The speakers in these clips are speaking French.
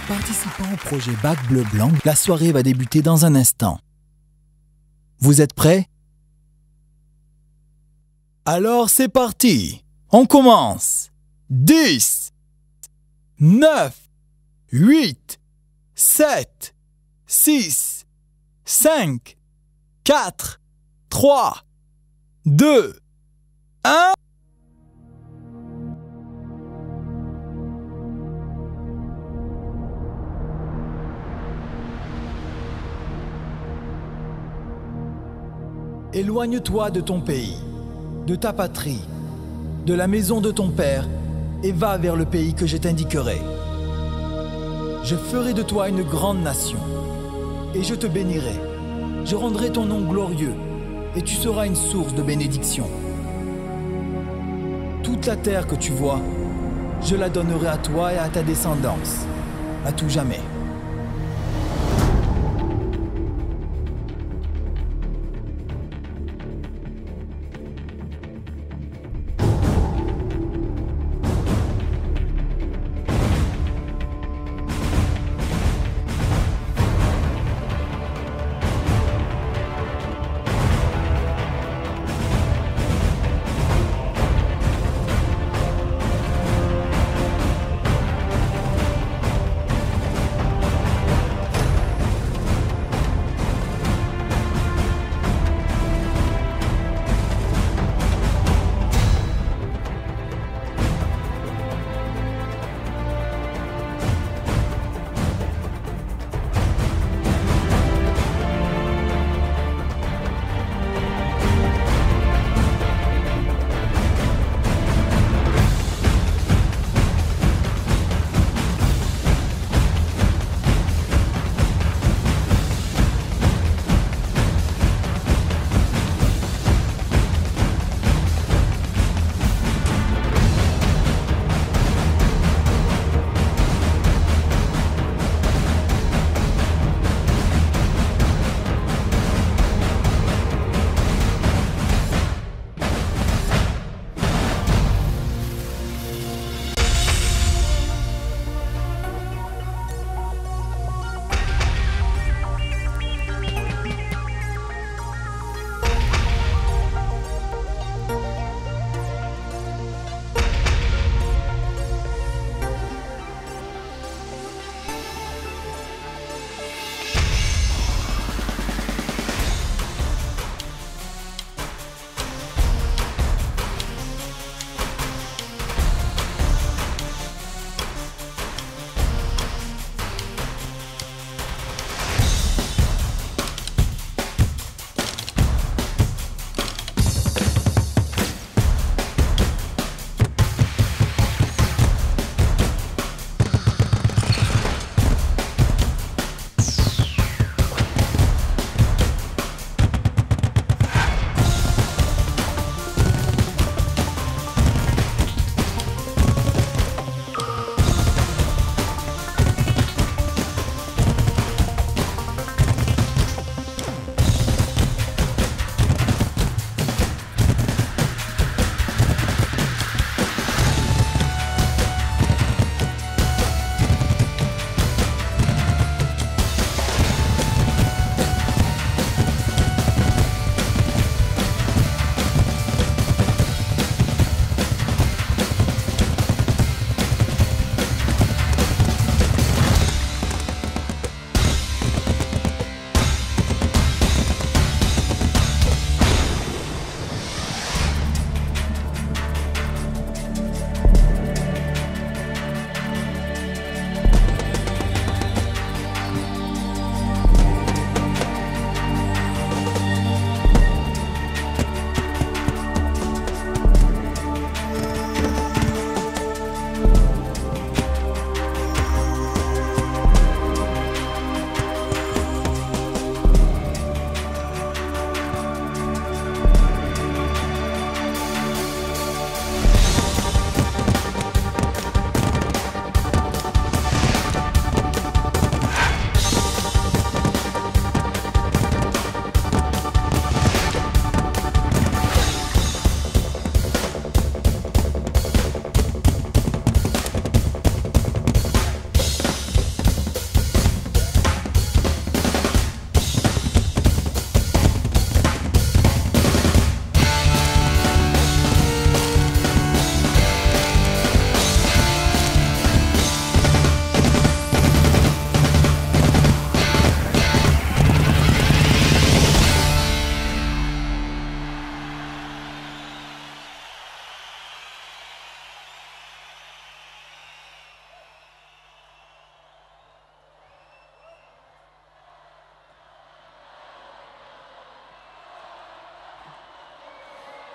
Participant au projet Bac Bleu Blanc, la soirée va débuter dans un instant. Vous êtes prêts? Alors c'est parti! On commence! 10, 9, 8, 7, 6, 5, 4, 3, 2, 1... Éloigne-toi de ton pays, de ta patrie, de la maison de ton père, et va vers le pays que je t'indiquerai. Je ferai de toi une grande nation, et je te bénirai. Je rendrai ton nom glorieux, et tu seras une source de bénédiction. Toute la terre que tu vois, je la donnerai à toi et à ta descendance, à tout jamais.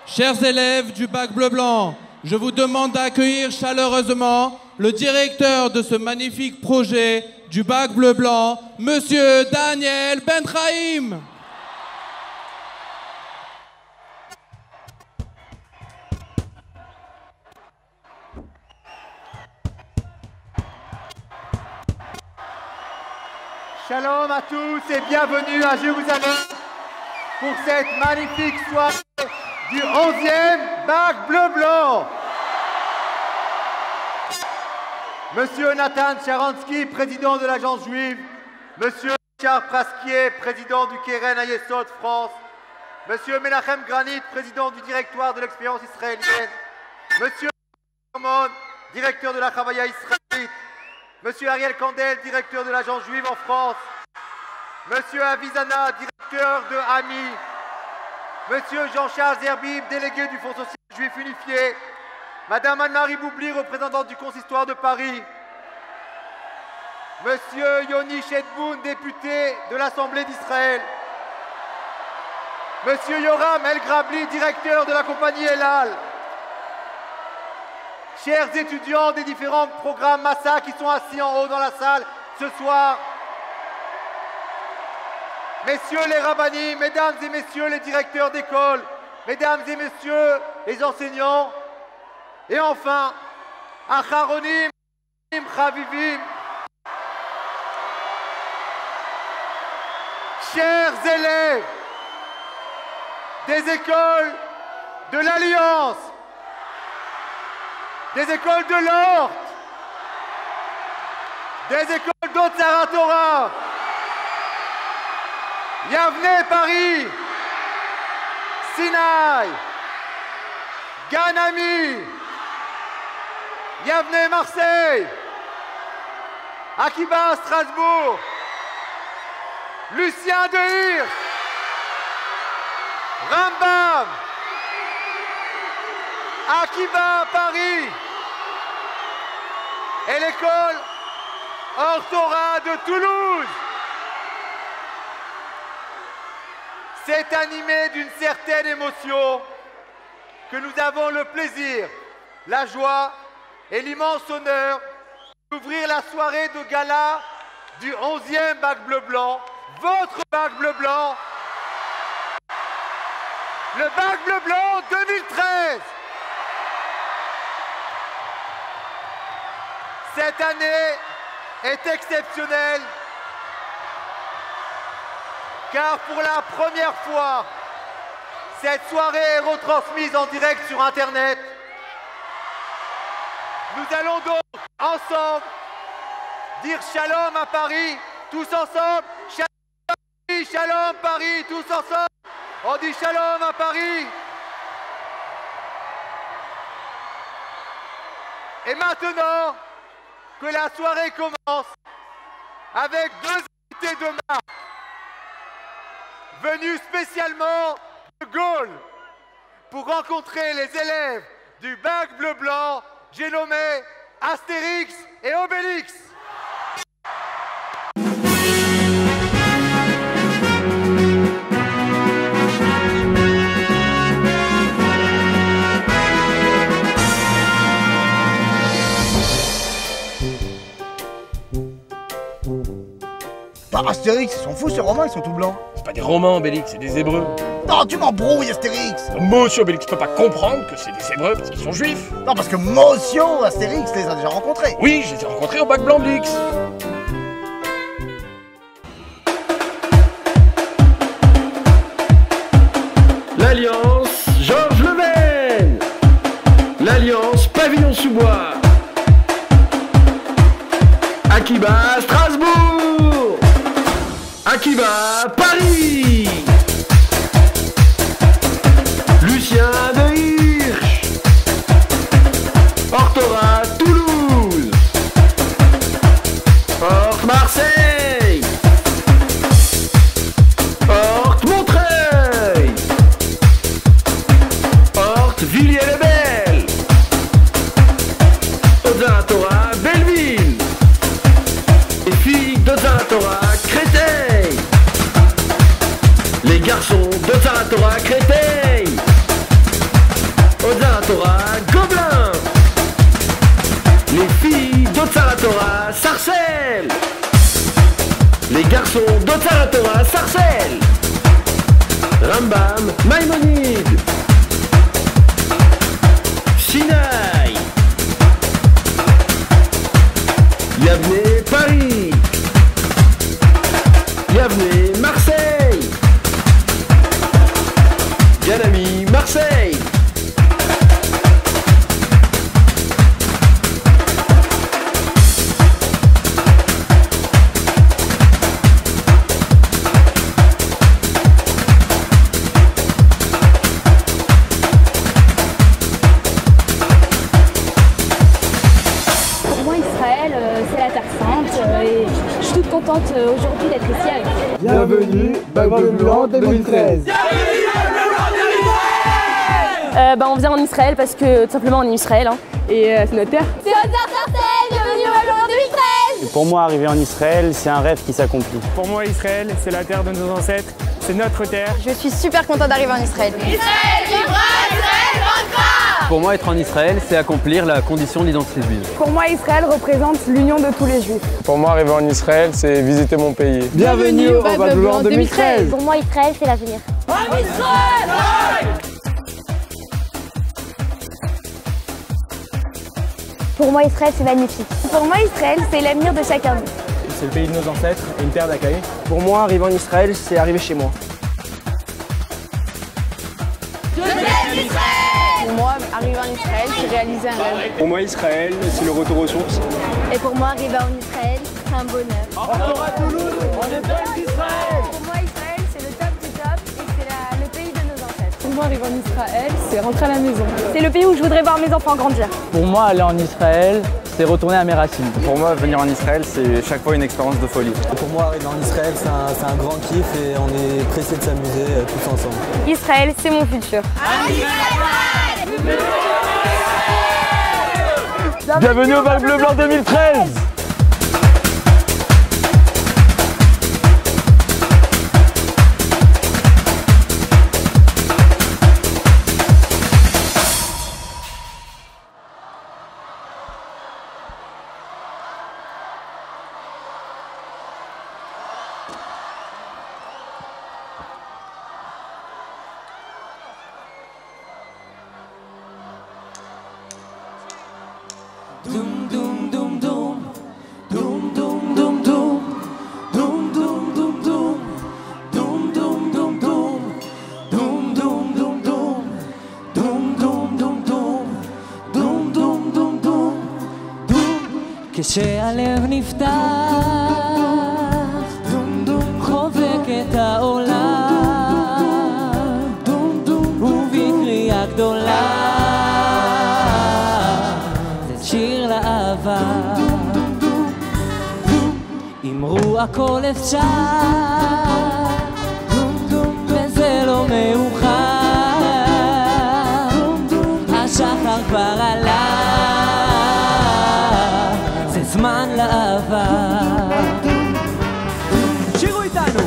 Chers élèves du bac bleu-blanc, je vous demande d'accueillir chaleureusement le directeur de ce magnifique projet du bac bleu-blanc, Monsieur Daniel Bentraïm. Shalom à tous et bienvenue à Jérusalem pour cette magnifique soirée du 11e bac bleu-blanc. Monsieur Nathan Sharansky, président de l'Agence juive, Monsieur Richard Prasquier, président du Keren Hayesod France, Monsieur Menachem Granit, président du directoire de l'expérience israélienne, Monsieur Hermon, directeur de la Chavaya israélite, Monsieur Ariel Kandel, directeur de l'Agence juive en France, Monsieur Avizana, directeur de AMI, Monsieur Jean-Charles Zerbib, délégué du Fonds social juif unifié, Madame Anne-Marie Boubli, représentante du Consistoire de Paris, Monsieur Yoni Shedboun, député de l'Assemblée d'Israël, Monsieur Yoram El Grabli, directeur de la compagnie El Al, chers étudiants des différents programmes Massa qui sont assis en haut dans la salle ce soir, messieurs les rabbinim, mesdames et messieurs les directeurs d'école, mesdames et messieurs les enseignants, et enfin, Acharonim, Chavivim, chers élèves des écoles de l'Alliance, des écoles de l'Ort, des écoles d'Otzara Torah, Yavne Paris, Sinaï, Ganami, Yavne Marseille, Akiba Strasbourg, Lucien de Hirsch, Rambam, Akiba Paris et l'école Orthora de Toulouse. C'est animé d'une certaine émotion que nous avons le plaisir, la joie et l'immense honneur d'ouvrir la soirée de gala du 11e bac bleu-blanc, votre bac bleu-blanc, le bac bleu-blanc 2013. Cette année est exceptionnelle car pour la première fois, cette soirée est retransmise en direct sur Internet. Nous allons donc ensemble dire Shalom à Paris, tous ensemble. Shalom Paris, Shalom Paris, tous ensemble. On dit Shalom à Paris. Et maintenant que la soirée commence avec deux invités de marque venus spécialement de Gaulle pour rencontrer les élèves du bac bleu-blanc, j'ai nommé Astérix et Obélix. Bah Astérix, ils sont fous ces Romains, ils sont tout blancs. C'est pas des Romains, Obélix, c'est des Hébreux. Non, tu m'embrouilles Astérix. Monsieur Obélix peut pas comprendre que c'est des Hébreux parce qu'ils sont juifs. Non, parce que Monsieur Astérix les a déjà rencontrés. Oui, je les ai rencontrés au bac blanc de Lix. L'Alliance Georges Leven. L'Alliance Pavillon-sous-Bois. Akiba Strasbourg. Akiba Paris. Lucien de Hirsch. Orthora Toulouse. Orth Marseille. Orth Montreuil. Orth Villiers-le-Bel. Otzara Torah Belleville. Les filles d'Otzara Torah Créteil. Les garçons d'Otzara Torah Créteil. Torah, Gobelin. Les filles d'Otsara Torah, Sarcelles. Les garçons d'Otsara Torah, Sarcelles. Rambam, Maïmonide. Sinaï. Yavne, Paris. Yavne, Marseille. Ganami, Marseille. C'est la Terre Sainte et je suis toute contente aujourd'hui d'être ici avec vous. Bienvenue, Bac Bleu Blanc 2013. On vient en Israël parce que tout simplement on est Israël et c'est notre terre. C'est notre terre Sarcelles, bienvenue au Bac Bleu Blanc 2013. Et pour moi, arriver en Israël, c'est un rêve qui s'accomplit. Pour moi, Israël, c'est la terre de nos ancêtres, c'est notre terre. Je suis super contente d'arriver en Israël. Israël vivra, Israël vaincra. Pour moi, être en Israël, c'est accomplir la condition d'identité juive. Pour moi, Israël représente l'union de tous les juifs. Pour moi, arriver en Israël, c'est visiter mon pays. Bienvenue au Bac Bleu Blanc 2013. Pour moi, Israël, c'est l'avenir. En Israël! Pour moi, Israël, c'est magnifique. Pour moi, Israël, c'est l'avenir de chacun de nous. C'est le pays de nos ancêtres et une terre d'accueil. Pour moi, arriver en Israël, c'est arriver chez moi. Pour moi, arriver en Israël, c'est réaliser un rêve. Pour moi, Israël, c'est le retour aux sources. Et pour moi, arriver en Israël, c'est un bonheur. Retour à Toulouse, on est belle d'Israël. Pour moi, Israël, c'est le top du top et c'est le pays de nos ancêtres. Pour moi, arriver en Israël, c'est rentrer à la maison. C'est le pays où je voudrais voir mes enfants grandir. Pour moi, aller en Israël, c'est retourner à mes racines. Pour moi, venir en Israël, c'est chaque fois une expérience de folie. Pour moi, arriver en Israël, c'est un grand kiff et on est pressés de s'amuser tous ensemble. Israël, c'est mon futur. Bienvenue au Bac Bleu Blanc 2013. כשהלב נפתח, חובק את העולם, ובקריאה גדולה, זה שיר לאהבה. אמרו הכל אפשר, וזה לא מאוחר, השחר כבר עלה, זמן לאהבה. שירו איתנו.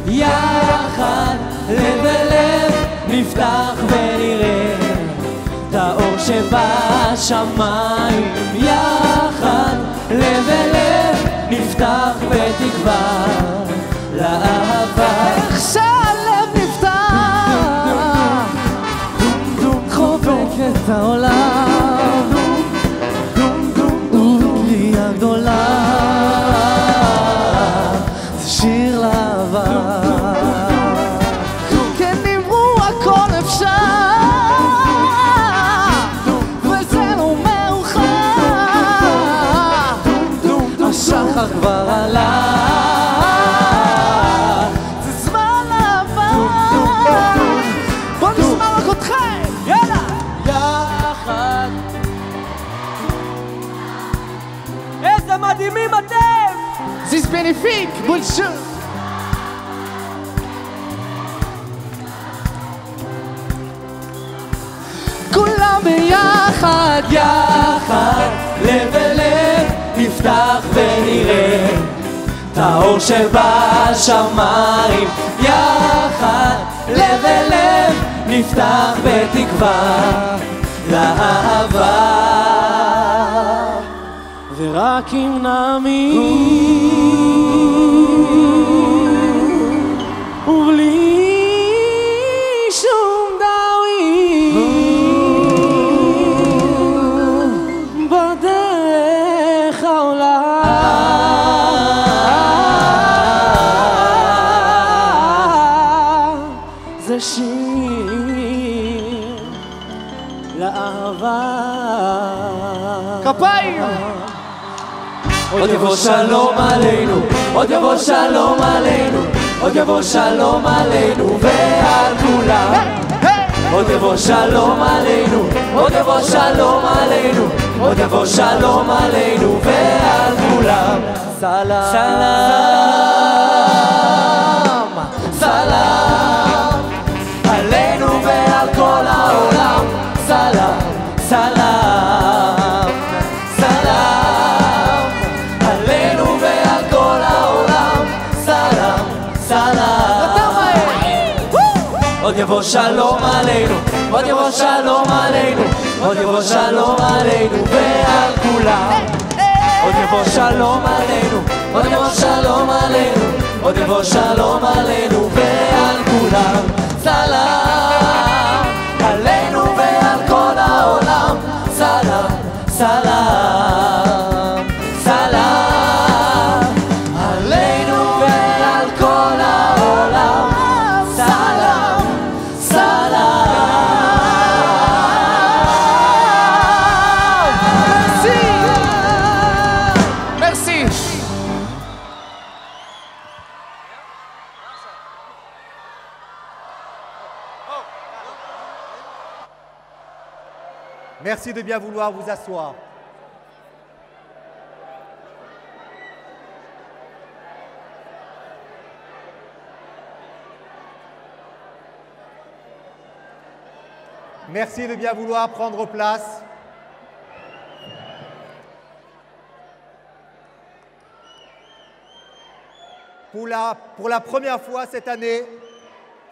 יחד לב אל לב נפתח ונראה את האור שבשמיים. יחד לב אל לב נפתח בתקווה לאהבה. איך שהלב נפתח חובק את העולם, גדולה, זה שיר לאהבה. כן אמרו הכל אפשר, וזה לא מאוחר, השחר כבר עלה, זה זמן לאהבה. בוא נשמע רק אתכם, יאללה! יחד איזה מדהימים אתם! זיס בנפיק, בולשו! כולם ביחד, יחד, לב אל לב, נפתח ונראה את האור שבשמיים. יחד, לב אל לב, נפתח בתקווה לאהבה, ורק אם נאמין ובלי שום דאווין בדרך העולה זה שיר לאהבה. כפיים! עוד יבוא שלום עלינו, עוד יבוא שלום עלינו, עוד יבוא שלום עלינו ועל כולם. עוד יבוא שלום עלינו, עוד יבוא שלום עלינו, עוד יבוא שלום עלינו ועל כולם. סלאם, סלאם עלינו ועל כל העולם. סלאם, סלאם, סלאם עלינו ועל כל העולם. סלאם, סלאם. עוד יבוא שלום עלינו, עוד יבוא שלום עלינו, עוד יבוא שלום עלינו ועל כולם. עוד יבוא שלום עלינו, עוד יבוא שלום עלינו, עוד יבוא שלום עלינו ועל כולם. סלאם עלינו ועל כל העולם. סלאם, סלאם, סלאם עלינו ועל כל העולם. סלאם, סלאם. Merci. Merci de bien vouloir vous asseoir. Merci de bien vouloir prendre place. Pour la première fois cette année,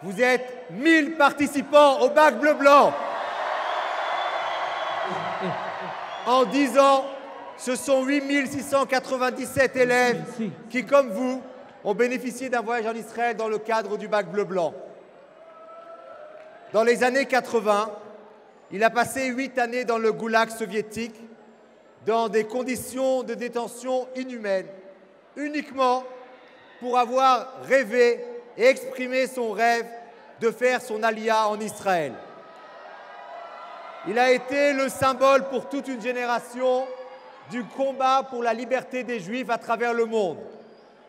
vous êtes 1000 participants au bac bleu-blanc. En 10 ans, ce sont 8697 élèves qui, comme vous, ont bénéficié d'un voyage en Israël dans le cadre du bac bleu-blanc. Dans les années 80, il a passé 8 années dans le goulag soviétique, dans des conditions de détention inhumaines, uniquement pour avoir rêvé et exprimé son rêve de faire son alia en Israël. Il a été le symbole pour toute une génération du combat pour la liberté des Juifs à travers le monde.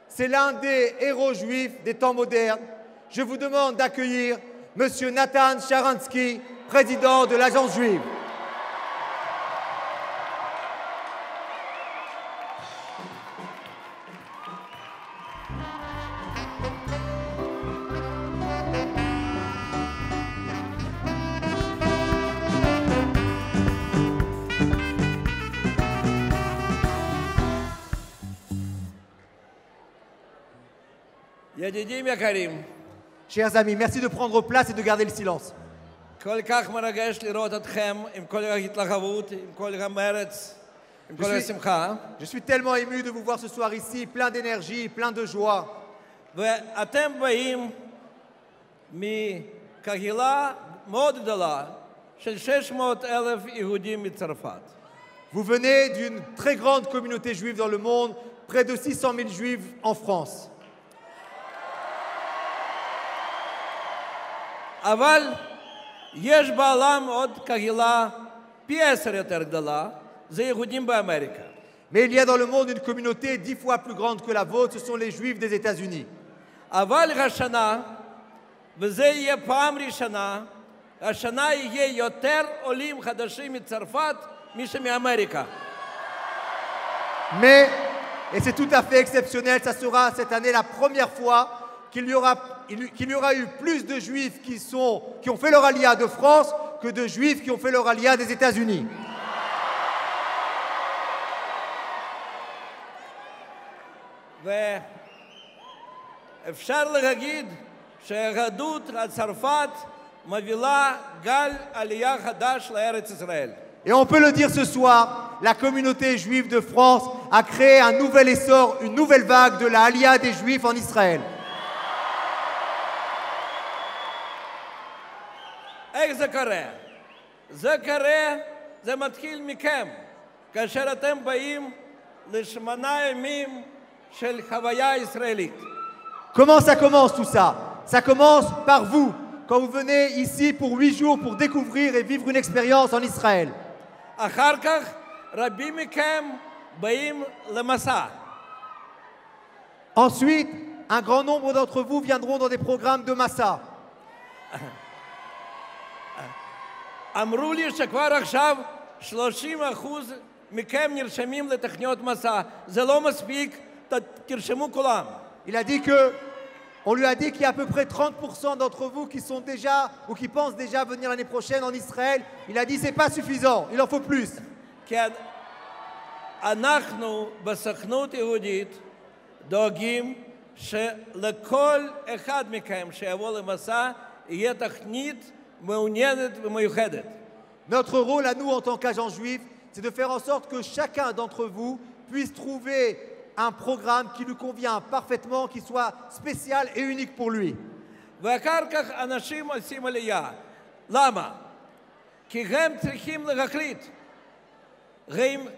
C'est l'un des héros juifs des temps modernes. Je vous demande d'accueillir M. Nathan Sharansky, président de l'Agence juive. Chers amis, merci de prendre place et de garder le silence. Je suis tellement ému de vous voir ce soir ici, plein d'énergie, plein de joie. Vous venez d'une très grande communauté juive dans le monde, près de 600 000 juifs en France. אבל יש בעולם עוד קהילה פי 10 יותר גדולה, זה יהודים באמריקה. Mais il y a dans le monde une communauté 10 fois plus grande que la vôtre, ce sont les juifs des États-Unis. אבל השנה, וזה יהיה פעם ראשונה, השנה יהיה יותר עולים חדשים מצרפת משמאמריקה. Mais, et c'est tout à fait exceptionnel, ça sera cette année la première fois qu'il y aura eu plus de juifs qui ont fait leur alia de France que de juifs qui ont fait leur alia des États-Unis. ואפשר להגיד שהיהדות הצרפת מובילה גל עלייה חדש לארץ ישראל. Et on peut le dire ce soir, la communauté juive de France a créé un nouvel essor, une nouvelle vague de la Aliyah des Juifs en Israël. איך זה קורה? זה קורה, זה מתחיל מכם, כאשר אתם באים לשמונה ימים של חוויה ישראלית. Comment ça commence tout ça? Ça commence par vous, quand vous venez ici pour 8 jours pour découvrir et vivre une expérience en Israël. אחר כך רבים מכם באים למסע. Ensuite, un grand nombre d'entre vous viendront dans des programmes de Massa. אמרו לי שכבר עכשיו 30% מכם נרשמים לתוכניות מסע. זה לא מספיק, תרשמו כולם. Il a dit que, on lui a dit qu'il y a à peu près 30% d'entre vous qui sont déjà ou qui pensent déjà venir l'année prochaine en Israël. Il a dit c'est pas suffisant, il en faut plus. כי אנחנו בסוכנות יהודית דואגים שלכל אחד מכם שיבוא למסע יהיה תוכנית מעוניינת ומיוחדת. Notre rôle à nous en tant qu'agents juifs, c'est de faire en sorte que chacun d'entre vous puisse trouver un programme qui lui convient parfaitement, qui soit spécial et unique pour lui. ואחר כך אנשים עושים עלייה. למה? כי הם צריכים להחליט.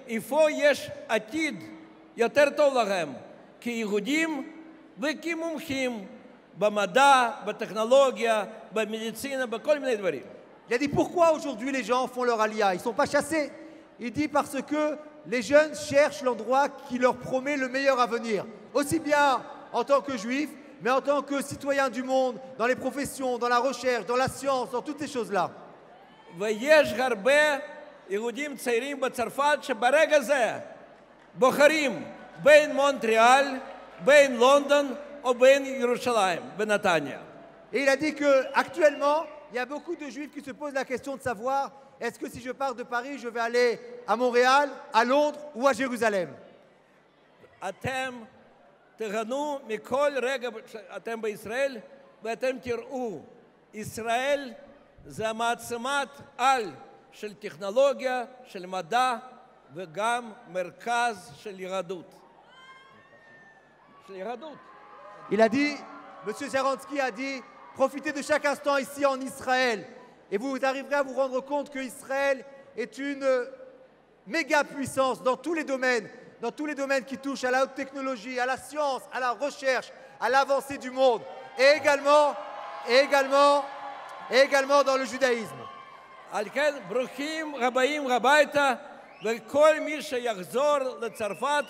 איפה יש עתיד יותר טוב להם, כיהודים וכמומחים במדע, בטכנולוגיה, במדיצינה, בכל מיני דברים. Il a dit pourquoi aujourd'hui les gens font leur aliyah? Ils ne sont pas chassés. Il dit parce que les jeunes cherchent l'endroit qui leur promet le meilleur avenir. Aussi bien en tant que juifs, mais en tant que citoyens du monde, dans les professions, dans la recherche, dans la science, dans toutes ces choses-là. ויש הרבה יהודים צעירים בצרפת שברגע זה בוחרים בין מונטריאל, בין לונדון או בין ירושלים, בנתניה. Et il a dit qu'actuellement, il y a beaucoup de juifs qui se posent la question de savoir est-ce que si je pars de Paris, je vais aller à Montréal, à Londres ou à Jérusalem. אתם תהנו מכל רגע שאתם בישראל ואתם תראו, ישראל זה מעצמת על של טכנולוגיה, של מדע וגם מרכז של יהדות. Il a dit, M. Sharansky a dit, profitez de chaque instant ici en Israël et vous arriverez à vous rendre compte que Israël est une méga puissance dans tous les domaines qui touchent à la haute technologie, à la science, à la recherche, à l'avancée du monde et également dans le judaïsme. על כן, ברוכים הבאים הביתה, וכל מי שיחזור לצרפת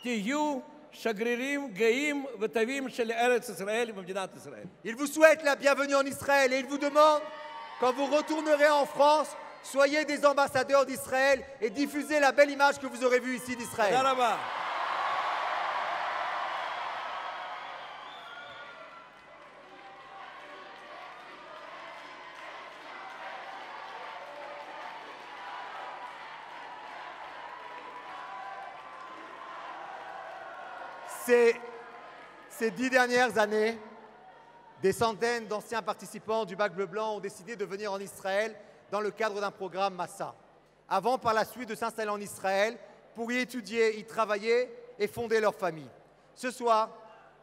תהיו שגרירים גאים וטובים של ארץ ישראל ומדינת ישראל. Il vous souhaite la bienvenue en Israël et il vous demande, quand vous retournerez en France, soyez des ambassadeurs d'Israël et diffusez la belle image que vous aurez vue ici d'Israël. תודה רבה. Ces 10 dernières années, des centaines d'anciens participants du Bac Bleu Blanc ont décidé de venir en Israël dans le cadre d'un programme Massa, avant par la suite de s'installer en Israël pour y étudier, y travailler et fonder leur famille. Ce soir,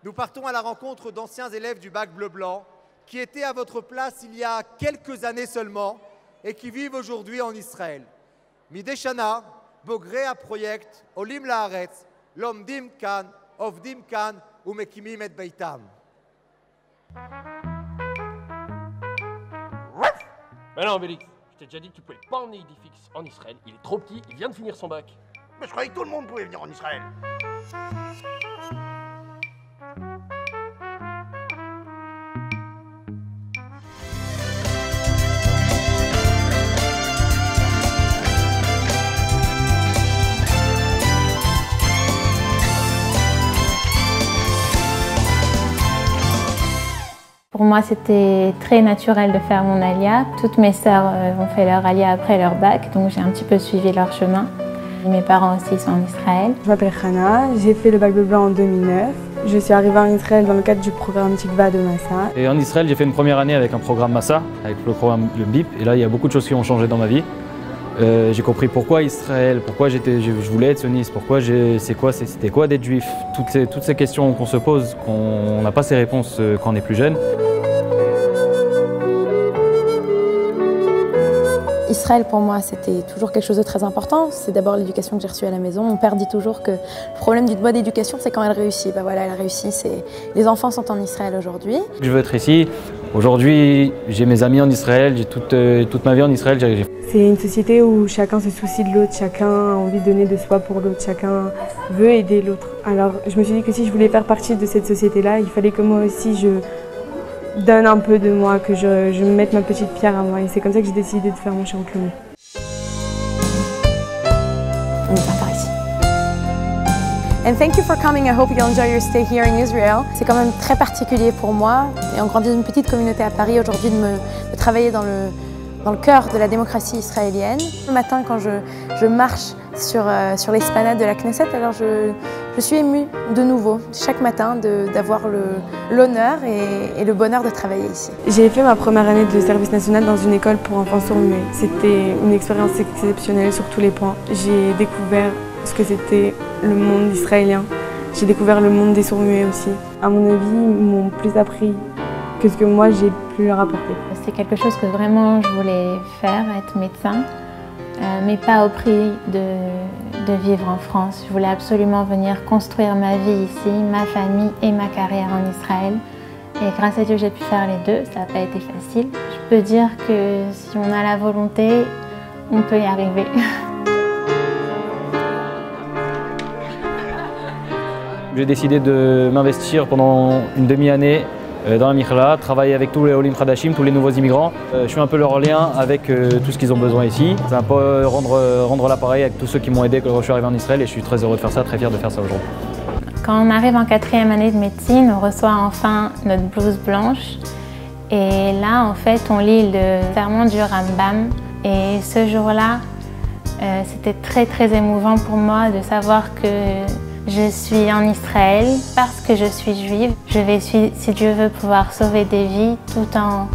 nous partons à la rencontre d'anciens élèves du Bac Bleu Blanc qui étaient à votre place il y a quelques années seulement et qui vivent aujourd'hui en Israël. Midei Shana, בוגרי הפרויקט עולים לארץ, לומדים כאן, עובדים כאן ומקימים את ביתם. Mais non, Bélix, je t'ai déjà dit que tu pouvais pas emmener Idifix en Israël. Il est trop petit, il vient de finir son bac. Mais je croyais que tout le monde pouvait venir en Israël. Pour moi, c'était très naturel de faire mon aliyah. Toutes mes sœurs ont fait leur aliyah après leur bac, donc j'ai un petit peu suivi leur chemin. Mes parents aussi sont en Israël. Je m'appelle Hana, j'ai fait le bac bleu blanc en 2009. Je suis arrivée en Israël dans le cadre du programme Tikva de Massa. Et en Israël, j'ai fait une première année avec un programme Massa, avec le programme le BIP. Et là, il y a beaucoup de choses qui ont changé dans ma vie. J'ai compris pourquoi Israël, pourquoi je voulais être sioniste, pourquoi c'était quoi d'être juif. Toutes ces questions qu'on se pose, qu'on n'a pas ces réponses quand on est plus jeune. Israël, pour moi, c'était toujours quelque chose de très important. C'est d'abord l'éducation que j'ai reçue à la maison. Mon père dit toujours que le problème d'une bonne éducation, c'est quand elle réussit. Ben voilà, elle a réussi. Les enfants sont en Israël aujourd'hui. Je veux être ici. Aujourd'hui, j'ai mes amis en Israël, j'ai toute ma vie en Israël. C'est une société où chacun se soucie de l'autre, chacun a envie de donner de soi pour l'autre, chacun veut aider l'autre. Alors, je me suis dit que si je voulais faire partie de cette société-là, il fallait que moi aussi, je donne un peu de moi, que je mette ma petite pierre à moi. Et c'est comme ça que j'ai décidé de faire mon chant Clomi. On est par ici. And thank you for coming. I hope you enjoy your stay here in Israel. C'est quand même très particulier pour moi, et en grandissant dans une petite communauté à Paris aujourd'hui, de travailler dans le cœur de la démocratie israélienne. Le matin, quand je marche sur l'esplanade de la Knesset, alors je suis émue de nouveau, chaque matin, d'avoir l'honneur et le bonheur de travailler ici. J'ai fait ma première année de service national dans une école pour enfants sourds-muets. C'était une expérience exceptionnelle sur tous les points. J'ai découvert ce que c'était le monde israélien. J'ai découvert le monde des sourds-muets aussi. À mon avis, ils m'ont plus appris que ce que moi j'ai pu leur apporter. C'est quelque chose que vraiment je voulais faire, être médecin, mais pas au prix de vivre en France. Je voulais absolument venir construire ma vie ici, ma famille et ma carrière en Israël. Et grâce à Dieu, j'ai pu faire les deux. Ça n'a pas été facile. Je peux dire que si on a la volonté, on peut y arriver. J'ai décidé de m'investir pendant une demi-année dans la Michla, travailler avec tous les Olim Khadashim, tous les nouveaux immigrants. Je suis un peu leur lien avec tout ce qu'ils ont besoin ici. C'est un peu rendre l'appareil avec tous ceux qui m'ont aidé quand je suis arrivé en Israël, et je suis très heureux de faire ça, très fier de faire ça aujourd'hui. Quand on arrive en 4e année de médecine, on reçoit enfin notre blouse blanche. Et là, en fait, on lit le sermon du Rambam. Et ce jour-là, c'était très très émouvant pour moi de savoir que je suis en Israël parce que je suis juive. Je vais, si Dieu veut, pouvoir sauver des vies tout en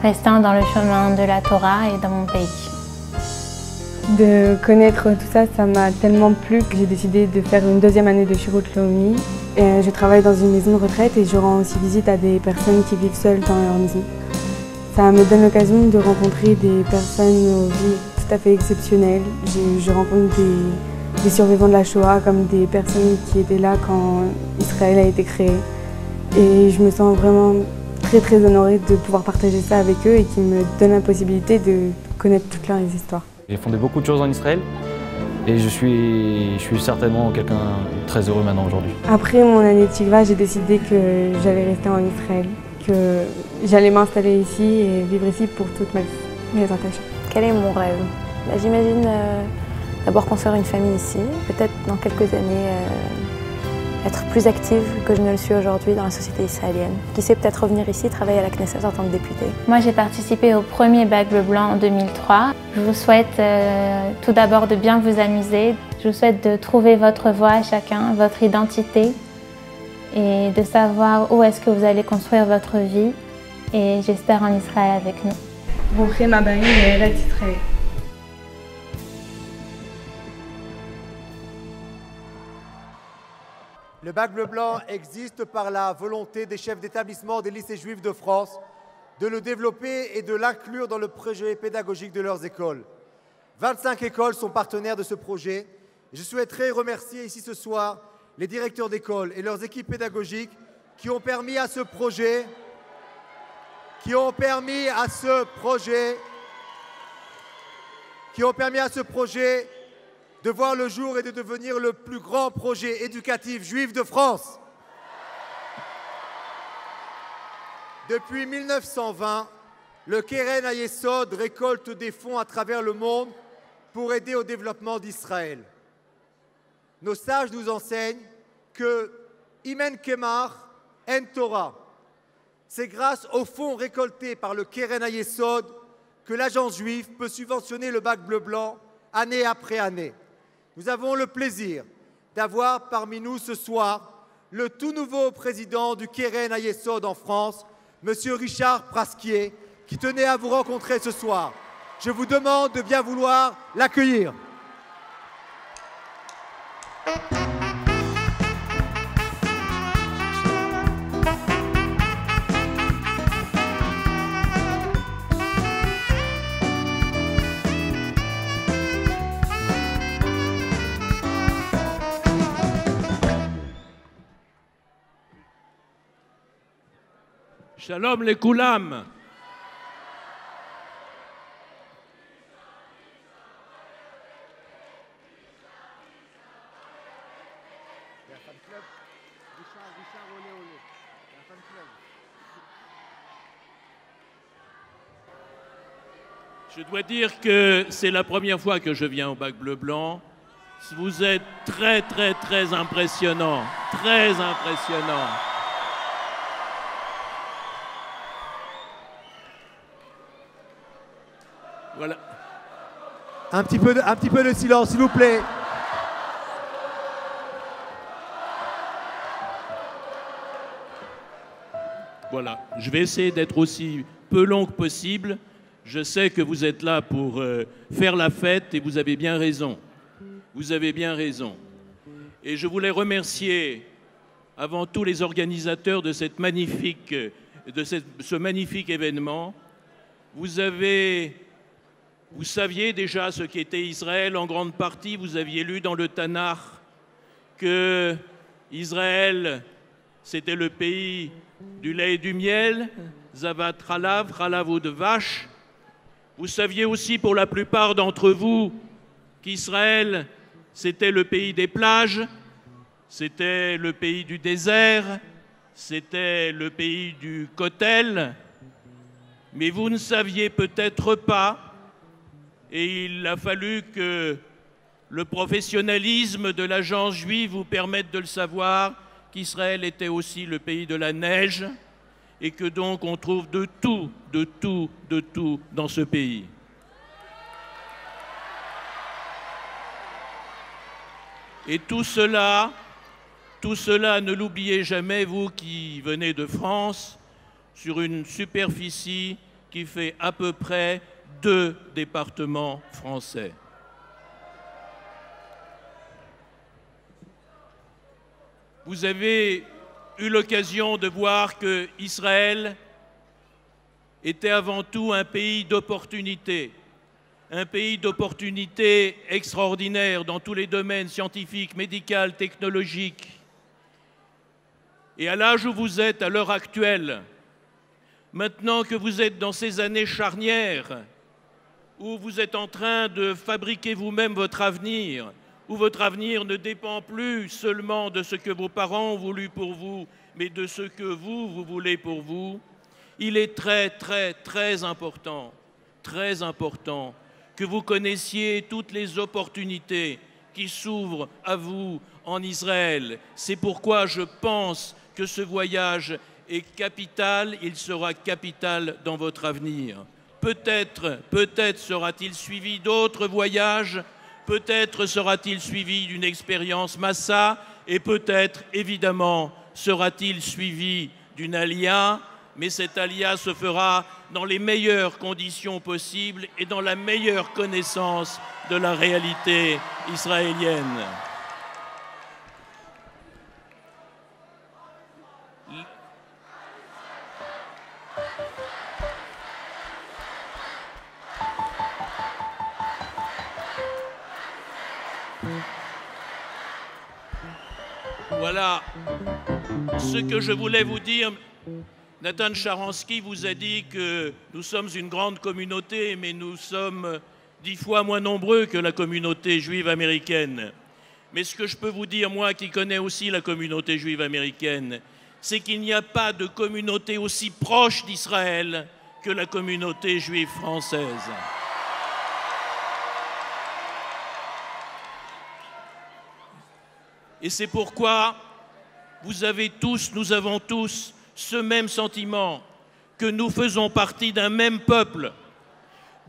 restant dans le chemin de la Torah et dans mon pays. De connaître tout ça, ça m'a tellement plu que j'ai décidé de faire une 2e année de Shirut Leumi. Je travaille dans une maison de retraite et je rends aussi visite à des personnes qui vivent seules dans leur maison. Ça me donne l'occasion de rencontrer des personnes aux vies tout à fait exceptionnelles. Je rencontre des survivants de la Shoah, comme des personnes qui étaient là quand Israël a été créé. Et je me sens vraiment très très honorée de pouvoir partager ça avec eux et qui me donnent la possibilité de connaître toutes leurs histoires. J'ai fondé beaucoup de choses en Israël et je suis certainement quelqu'un de très heureux maintenant aujourd'hui. Après mon année de Tikva, j'ai décidé que j'allais rester en Israël, que j'allais m'installer ici et vivre ici pour toute ma vie, mes attaches. Quel est mon rêve? J'imagine d'abord construire une famille ici, peut-être dans quelques années être plus active que je ne le suis aujourd'hui dans la société israélienne. Qui sait, peut-être revenir ici, travailler à la Knesset en tant que députée. Moi, j'ai participé au premier bac bleu blanc en 2003. Je vous souhaite tout d'abord de bien vous amuser. Je vous souhaite de trouver votre voie à chacun, votre identité, et de savoir où est-ce que vous allez construire votre vie. Et j'espère en Israël avec nous. Brouchim Habayim Eretz Israël. Le bac bleu-blanc existe par la volonté des chefs d'établissement des lycées juifs de France de le développer et de l'inclure dans le projet pédagogique de leurs écoles. 25 écoles sont partenaires de ce projet. Je souhaiterais remercier ici ce soir les directeurs d'école et leurs équipes pédagogiques qui ont permis à ce projet de voir le jour et de devenir le plus grand projet éducatif juif de France. Depuis 1920, le Keren Hayesod récolte des fonds à travers le monde pour aider au développement d'Israël. Nos sages nous enseignent que Imen Kemar en Torah. C'est grâce aux fonds récoltés par le Keren Hayesod que l'agence juive peut subventionner le bac bleu-blanc année après année. nous avons le plaisir d'avoir parmi nous ce soir le tout nouveau président du Keren Hayesod en France, M. Richard Prasquier, qui tenait à vous rencontrer ce soir. Je vous demande de bien vouloir l'accueillir. Shalom les koulam. Je dois dire que c'est la première fois que je viens au Bac Bleu Blanc. Vous êtes très impressionnant, très impressionnant. Voilà. Un petit peu de silence, s'il vous plaît. Voilà. Je vais essayer d'être aussi peu long que possible. Je sais que vous êtes là pour faire la fête et vous avez bien raison. Vous avez bien raison. Et je voulais remercier avant tout les organisateurs de ce magnifique événement. Vous saviez déjà ce qu'était Israël en grande partie. Vous aviez lu dans le Tanakh que Israël, c'était le pays du lait et du miel, Zavat Chalav, Chalav de vache. Vous saviez aussi pour la plupart d'entre vous qu'Israël, c'était le pays des plages, c'était le pays du désert, c'était le pays du kotel. Mais vous ne saviez peut-être pas, et il a fallu que le professionnalisme de l'agence juive vous permette de le savoir, qu'Israël était aussi le pays de la neige et que donc on trouve de tout dans ce pays. Et tout cela, ne l'oubliez jamais, vous qui venez de France, sur une superficie qui fait à peu près 2 départements français. Vous avez eu l'occasion de voir que Israël était avant tout un pays d'opportunités extraordinaires dans tous les domaines scientifiques, médicaux, technologiques. Et à l'âge où vous êtes, à l'heure actuelle, maintenant que vous êtes dans ces années charnières, où vous êtes en train de fabriquer vous-même votre avenir, où votre avenir ne dépend plus seulement de ce que vos parents ont voulu pour vous, mais de ce que vous voulez pour vous, il est très important que vous connaissiez toutes les opportunités qui s'ouvrent à vous en Israël. C'est pourquoi je pense que ce voyage est capital, il sera capital dans votre avenir. Peut-être sera-t-il suivi d'autres voyages, peut-être sera-t-il suivi d'une expérience Massa, et peut-être, évidemment, sera-t-il suivi d'une alia, mais cette alia se fera dans les meilleures conditions possibles et dans la meilleure connaissance de la réalité israélienne. Voilà ce que je voulais vous dire. Nathan Sharansky vous a dit que nous sommes une grande communauté, mais nous sommes 10 fois moins nombreux que la communauté juive américaine. Mais ce que je peux vous dire, moi qui connais aussi la communauté juive américaine, c'est qu'il n'y a pas de communauté aussi proche d'Israël que la communauté juive française. Et c'est pourquoi vous avez tous, nous avons tous ce même sentiment, que nous faisons partie d'un même peuple,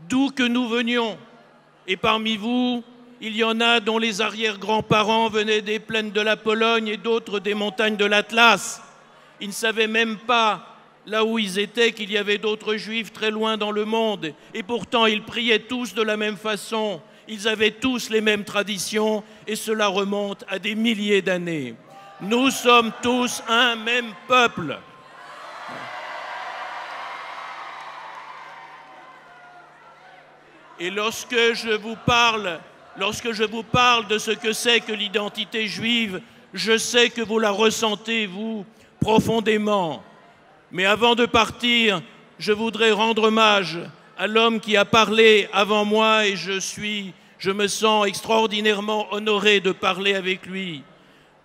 d'où que nous venions. Et parmi vous, Il y en a dont les arrière-grands-parents venaient des plaines de la Pologne et d'autres des montagnes de l'Atlas. Ils ne savaient même pas, là où ils étaient, qu'il y avait d'autres juifs très loin dans le monde. Et pourtant, ils priaient tous de la même façon. Ils avaient tous les mêmes traditions et cela remonte à des milliers d'années. Nous sommes tous un même peuple. Et lorsque je vous parle de ce que c'est que l'identité juive, je sais que vous la ressentez, vous, profondément. Mais avant de partir, je voudrais rendre hommage à l'homme qui a parlé avant moi et je me sens extraordinairement honoré de parler avec lui.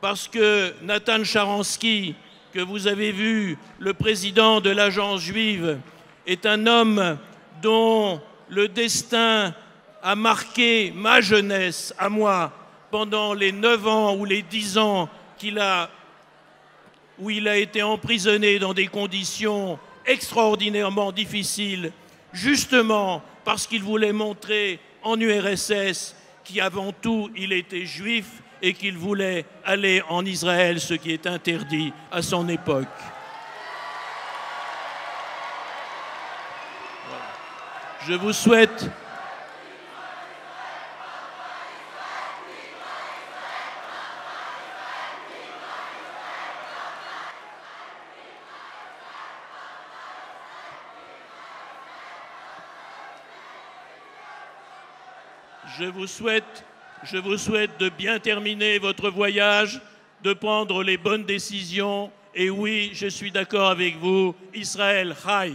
Parce que Natan Sharansky, que vous avez vu, le président de l'Agence juive, est un homme dont le destin a marqué ma jeunesse, à moi, pendant les 9 ans ou les 10 ans où il a été emprisonné dans des conditions extraordinairement difficiles, justement parce qu'il voulait montrer en URSS qu'avant tout, il était juif et qu'il voulait aller en Israël, ce qui est interdit à son époque. Je vous souhaite de bien terminer votre voyage, de prendre les bonnes décisions. Et oui, je suis d'accord avec vous, Israël Chai.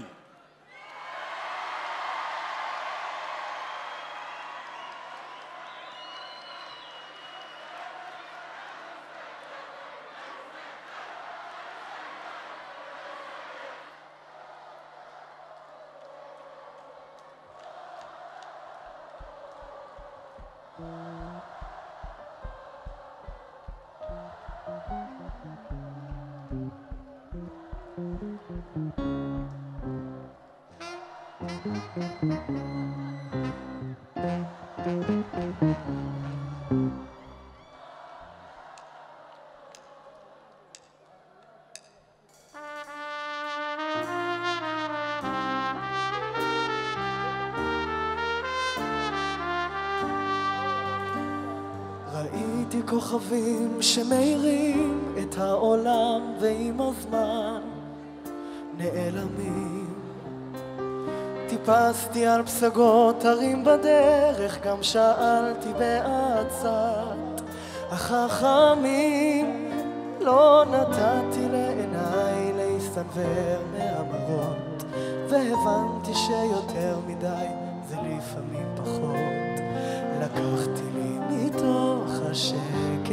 ראיתי כוכבים שמאירים את העולם ועם הזמן נעלמים. טיפסתי על פסגות הרים בדרך, גם שאלתי בעצת החכמים. לא נתתי לעיניי להסתנוור מהמראות, והבנתי שיותר מדי זה לפעמים פחות. לקחתי לי מתוך השקט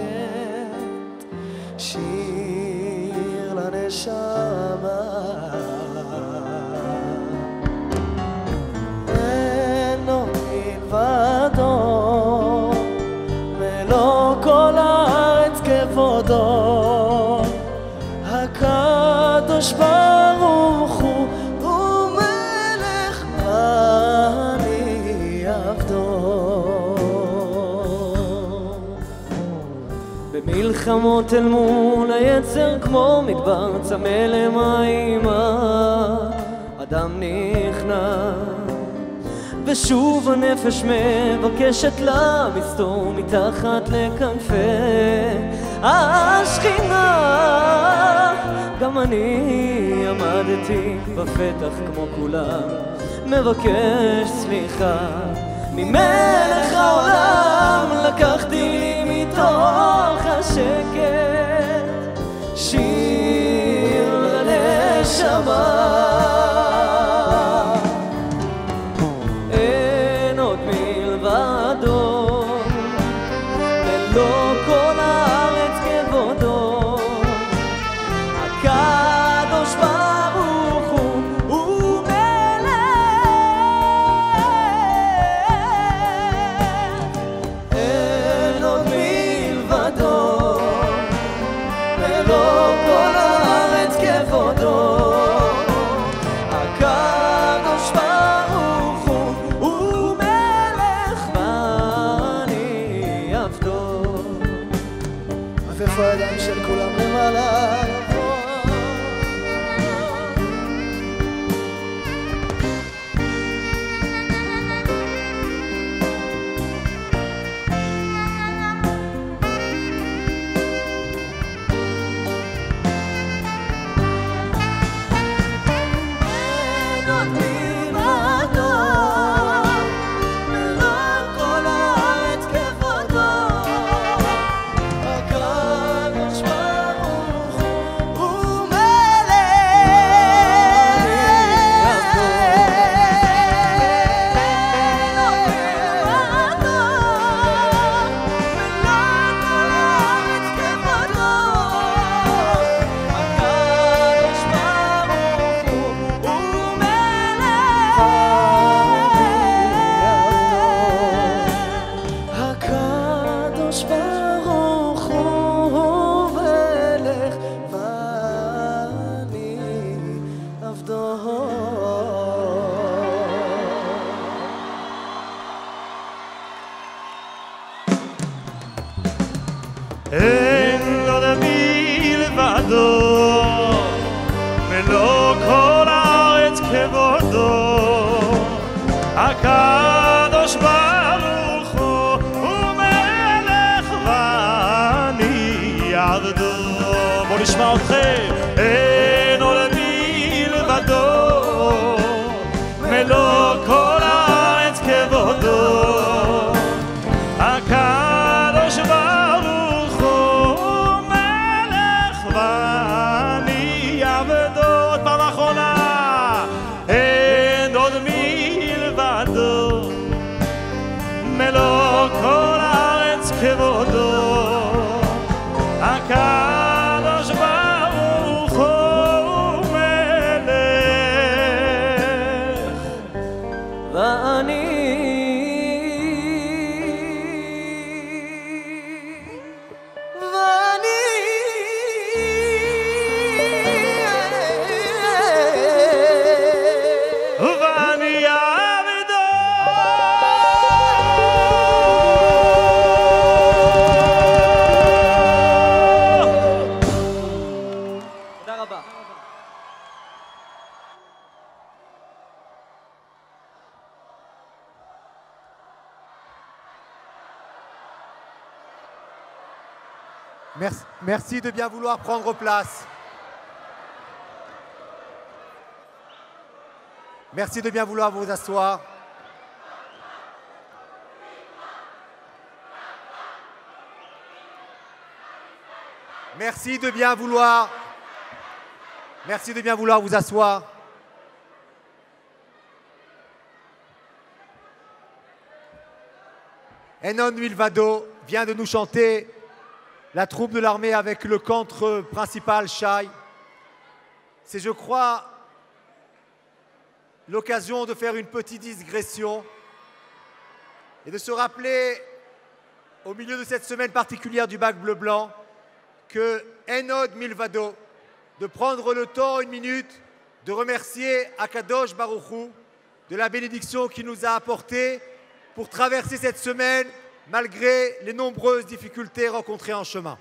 שיר לנשמה, אין עוד מלבדו מלוא כל הארץ כבודו. הקדוש ברוך הוא מלך אני עבדו. במלחמות אל מול היצר כמו מדבר צמא למימה, אדם נכנע ושוב הנפש מבקשת לה מסתור מתחת לכנפי השכינה. גם אני עמדתי בפתח כמו כולם, מבקש סליחה ממלך העולם. לקחתי לי מתוך השקט שיר לנשמה, אין עוד מלבדו מלוא כל הארץ כבודו. הקדוש ברוך הוא מלך איפה הידיים של כולם למעלה אין עוד מלבדו מלוא כל הארץ כבודו הקדוש ברוך הוא מלך ואני עבדו. בואו נשמע אתכם. אין עוד מלבדו מלוא כל הארץ כבודו הקדוש ברוך הוא מלך ואני עבדו. עוד פעם אחרונה. אין עוד מלבדו מלוא כל הארץ כבודו הקדוש ברוך הוא מלך ואני Merci de bien vouloir prendre place. Merci de bien vouloir vous asseoir. Merci de bien vouloir vous asseoir. Enon Milvado vient de nous chanter la troupe de l'armée avec le cantre principal, Shai. C'est, je crois, l'occasion de faire une petite digression et de se rappeler, au milieu de cette semaine particulière du bac bleu-blanc, que Enod Milvado, de prendre le temps, une minute, de remercier Akadosh Baruch Hu de la bénédiction qu'il nous a apportée pour traverser cette semaine malgré les nombreuses difficultés rencontrées en chemin.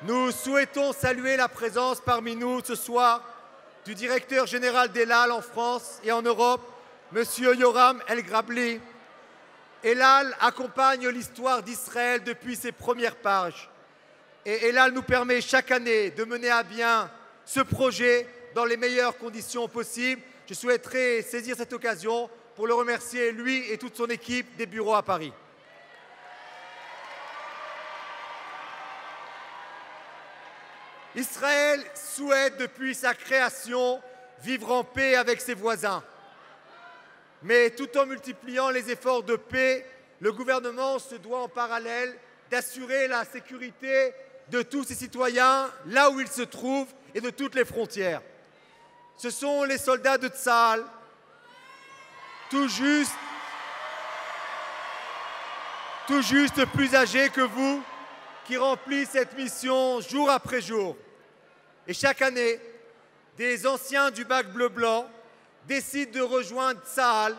Nous souhaitons saluer la présence parmi nous ce soir du directeur général d'Elal en France et en Europe, M. Yoram El-Grabli. Elal accompagne l'histoire d'Israël depuis ses premières pages. Et Elal nous permet chaque année de mener à bien ce projet dans les meilleures conditions possibles. Je souhaiterais saisir cette occasion pour le remercier, lui et toute son équipe des bureaux à Paris. Israël souhaite depuis sa création vivre en paix avec ses voisins. Mais tout en multipliant les efforts de paix, le gouvernement se doit en parallèle d'assurer la sécurité de tous ses citoyens là où ils se trouvent et de toutes les frontières. Ce sont les soldats de Tsahal, tout juste plus âgés que vous, qui remplissent cette mission jour après jour. Et chaque année, des anciens du bac bleu-blanc décident de rejoindre Tsahal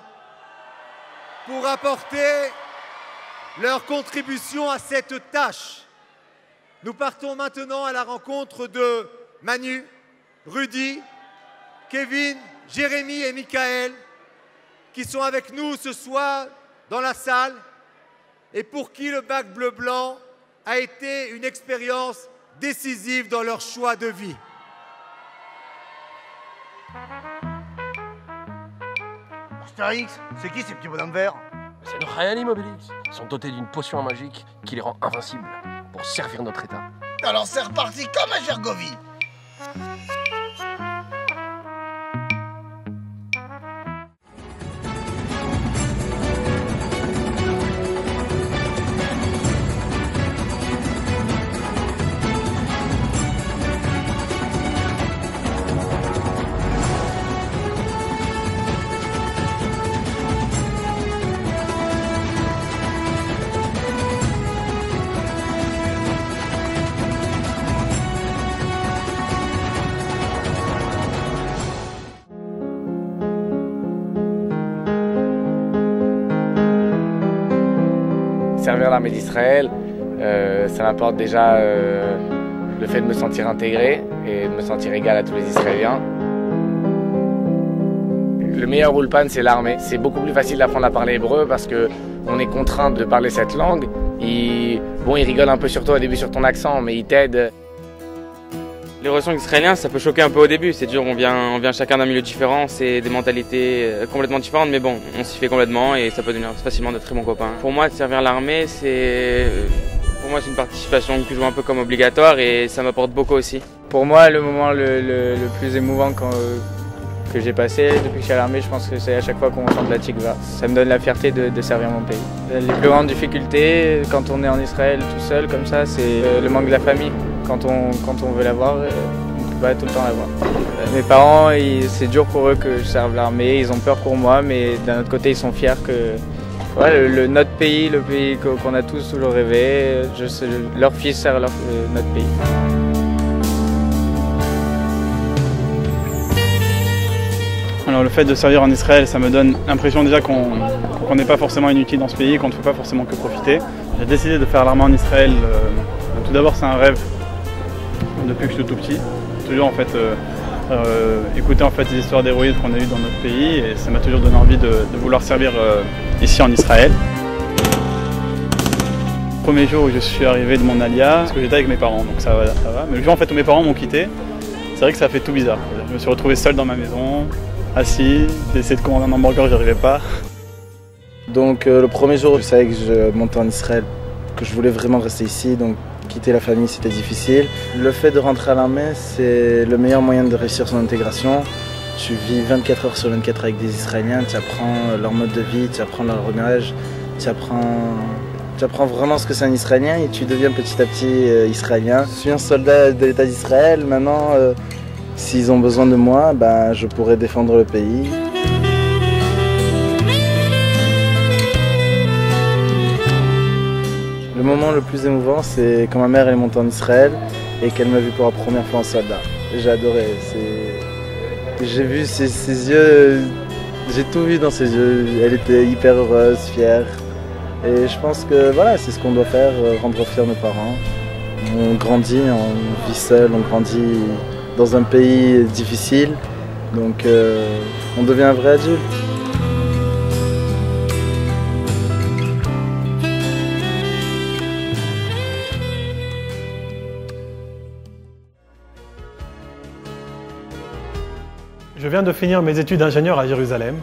pour apporter leur contribution à cette tâche. Nous partons maintenant à la rencontre de Manu, Rudy, Kevin, Jérémy et Michael qui sont avec nous ce soir dans la salle et pour qui le bac bleu-blanc a été une expérience décisive dans leur choix de vie. Astérix, c'est qui ces petits bonhommes verts? C'est nos Khayalim, Obélix. Ils sont dotés d'une potion magique qui les rend invincibles pour servir notre État. Alors c'est reparti comme à Gergovie. Servir l'armée d'Israël, ça m'apporte déjà le fait de me sentir intégré et de me sentir égal à tous les Israéliens. Le meilleur ulpan, c'est l'armée. C'est beaucoup plus facile d'apprendre à parler hébreu parce qu'on est contraint de parler cette langue. Il rigole un peu sur toi au début sur ton accent, mais il t'aide. Les relations israéliennes, ça peut choquer un peu au début, c'est dur, on vient chacun d'un milieu différent, c'est des mentalités complètement différentes, mais bon, on s'y fait complètement et ça peut devenir facilement de très bons copains. Pour moi, de servir l'armée, c'est une participation que je vois un peu comme obligatoire et ça m'apporte beaucoup aussi. Pour moi, le moment le plus émouvant que j'ai passé depuis que je suis à l'armée, je pense que c'est à chaque fois qu'on chante la Tikva. Ça me donne la fierté de servir mon pays. Les plus grandes difficultés, quand on est en Israël tout seul comme ça, c'est le manque de la famille. Quand on veut l'avoir, on ne peut pas tout le temps l'avoir. Mes parents, c'est dur pour eux que je serve l'armée, ils ont peur pour moi, mais d'un autre côté, ils sont fiers que notre pays, le pays qu'on a tous toujours rêvé, leur fils sert notre pays. Alors le fait de servir en Israël, ça me donne l'impression déjà qu'on n'est pas forcément inutile dans ce pays, qu'on ne fait pas forcément que profiter. J'ai décidé de faire l'armée en Israël. Tout d'abord, c'est un rêve depuis que je suis tout petit. Toujours en fait écouter en fait les histoires d'héroïsme qu'on a eues dans notre pays et ça m'a toujours donné envie de vouloir servir ici en Israël. Le premier jour où je suis arrivé de mon alia, parce que j'étais avec mes parents, donc ça va. Mais le jour en fait où mes parents m'ont quitté, c'est vrai que ça fait tout bizarre. Je me suis retrouvé seul dans ma maison, assis, j'ai essayé de commander un hamburger, j'y arrivais pas. Donc le premier jour, je savais que je montais en Israël, que je voulais vraiment rester ici, donc quitter la famille c'était difficile. Le fait de rentrer à l'armée, c'est le meilleur moyen de réussir son intégration. Tu vis 24 heures sur 24 avec des Israéliens, tu apprends leur mode de vie, tu apprends leur langage, tu apprends vraiment ce que c'est un Israélien et tu deviens petit à petit israélien. Je suis un soldat de l'État d'Israël, maintenant s'ils ont besoin de moi, je pourrai défendre le pays. Le moment le plus émouvant, c'est quand ma mère est montée en Israël et qu'elle m'a vu pour la première fois en soldat. J'ai adoré. J'ai vu ses yeux, j'ai tout vu dans ses yeux. Elle était hyper heureuse, fière. Et je pense que voilà, c'est ce qu'on doit faire, rendre fiers nos parents. On grandit, on vit seul, on grandit dans un pays difficile. Donc on devient un vrai adulte. Je viens de finir mes études d'ingénieur à Jérusalem.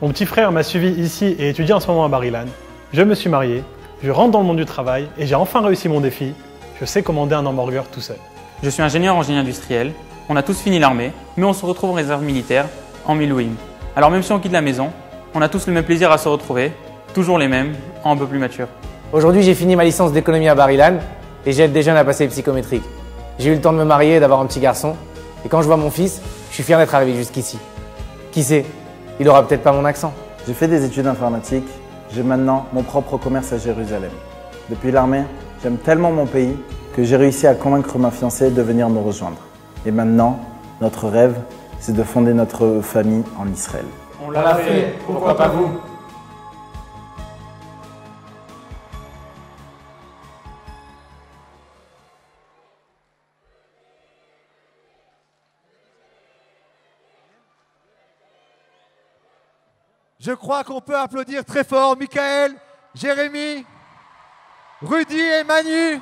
Mon petit frère m'a suivi ici et étudie en ce moment à Bar-Ilan. Je me suis marié, je rentre dans le monde du travail et j'ai enfin réussi mon défi. Je sais commander un hamburger tout seul. Je suis ingénieur en génie industriel. On a tous fini l'armée, mais on se retrouve en réserve militaire, en Milouim. Alors même si on quitte la maison, on a tous le même plaisir à se retrouver, toujours les mêmes, un peu plus matures. Aujourd'hui, j'ai fini ma licence d'économie à Bar-Ilan et j'aide des jeunes à passer les psychométriques. J'ai eu le temps de me marier et d'avoir un petit garçon. Et quand je vois mon fils, je suis fier d'être arrivé jusqu'ici. Qui sait, il aura peut-être pas mon accent. J'ai fait des études informatiques. J'ai maintenant mon propre commerce à Jérusalem. Depuis l'armée, j'aime tellement mon pays que j'ai réussi à convaincre ma fiancée de venir me rejoindre. Et maintenant, notre rêve, c'est de fonder notre famille en Israël. On l'a fait, pourquoi pas vous? Je crois qu'on peut applaudir très fort Michael, Jérémy, Rudy et Manu.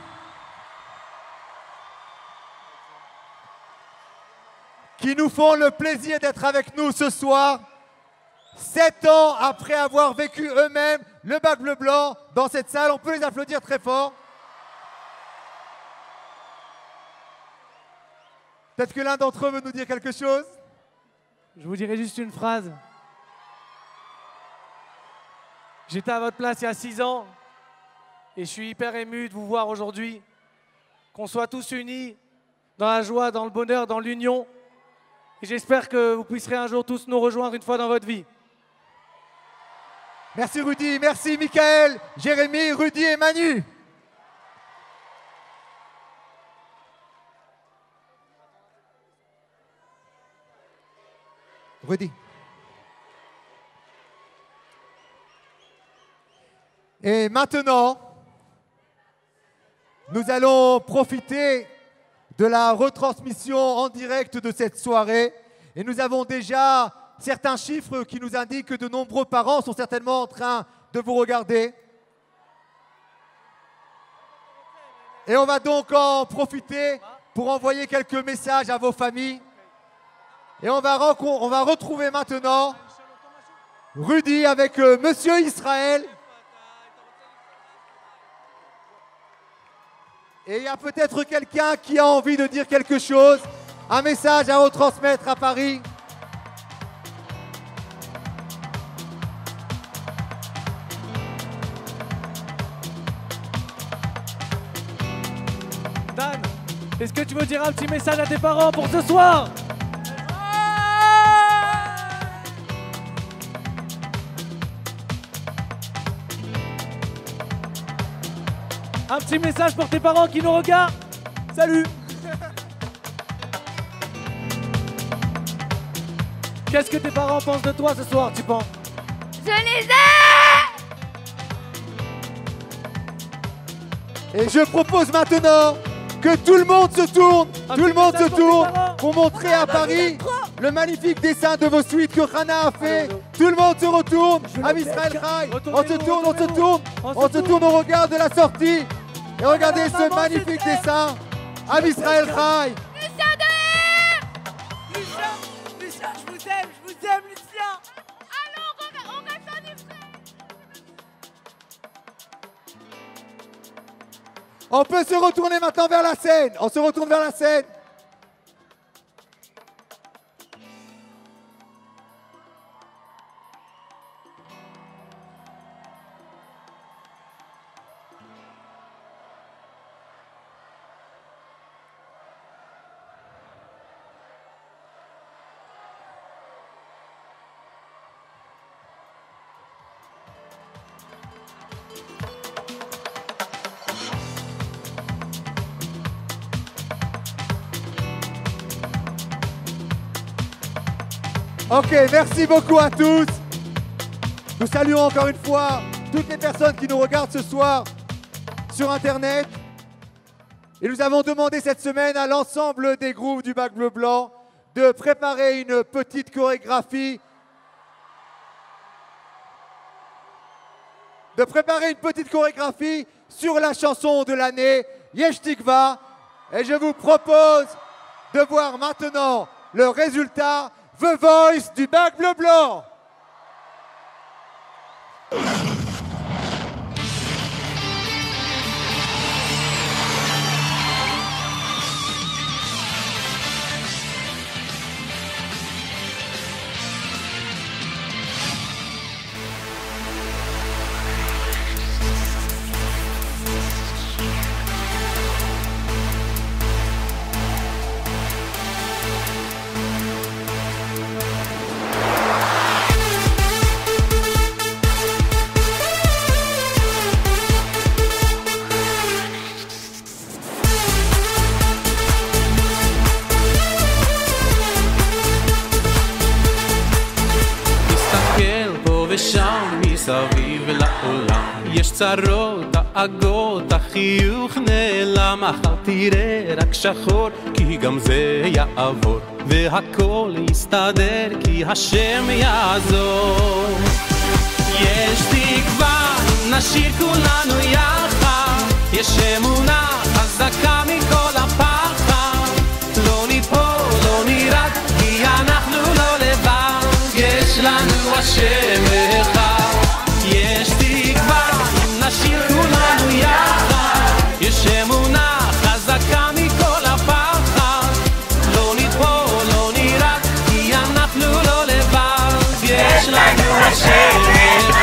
Qui nous font le plaisir d'être avec nous ce soir, 7 ans après avoir vécu eux-mêmes le bac bleu-blanc dans cette salle. On peut les applaudir très fort. Peut-être que l'un d'entre eux veut nous dire quelque chose. Je vous dirai juste une phrase. J'étais à votre place il y a 6 ans et je suis hyper ému de vous voir aujourd'hui. Qu'on soit tous unis dans la joie, dans le bonheur, dans l'union. Et j'espère que vous puisserez un jour tous nous rejoindre une fois dans votre vie. Merci Rudy, merci Michael, Jérémy, Rudy et Manu. Rudy. Et maintenant, nous allons profiter de la retransmission en direct de cette soirée. Et nous avons déjà certains chiffres qui nous indiquent que de nombreux parents sont certainement en train de vous regarder. Et on va donc en profiter pour envoyer quelques messages à vos familles. Et on va retrouver maintenant Rudy avec Monsieur Israël. Et il y a peut-être quelqu'un qui a envie de dire quelque chose, un message à retransmettre à Paris. Dan, est-ce que tu veux dire un petit message à tes parents pour ce soir? Un petit message pour tes parents qui nous regardent. Salut. Qu'est-ce que tes parents pensent de toi ce soir, tu penses? Je les ai! Et je propose maintenant que tout le monde se tourne, pour montrer à Paris le magnifique dessin de vos suites que Hana a fait. Tout le monde se retourne, Am Israël Chai. On se tourne au regard de la sortie. Et regardez ce magnifique dessin, Am Israël Chai. Lucien, je vous aime, Lucien. Alors, on reste en Israël. On peut se retourner maintenant vers la scène. On se retourne vers la scène. Ok, merci beaucoup à tous. Nous saluons encore une fois toutes les personnes qui nous regardent ce soir sur Internet. Et nous avons demandé cette semaine à l'ensemble des groupes du Bac Bleu Blanc de préparer une petite chorégraphie. Sur la chanson de l'année, Yesh Tikva. Et je vous propose de voir maintenant le résultat, The Voice du Bac Bleu Blanc. ושם מסביב לעולם יש צרות, דאגות, החיוך נעלם מחר תראה רק שחור כי גם זה יעבור והכל יסתדר כי השם יעזור יש תקווה אם נשאיר כולנו יחד, יש אמונה חזקה מכל הפחד, לא ניפול, לא נירד, כי אנחנו לא לבד, יש לנו השם אחד. יש תקווה אם נשאיר כולנו יחד, יש אמונה חזקה מכל הפחד, לא ניפול, לא נירד, כי אנחנו לא לבד, יש לנו השם אחד.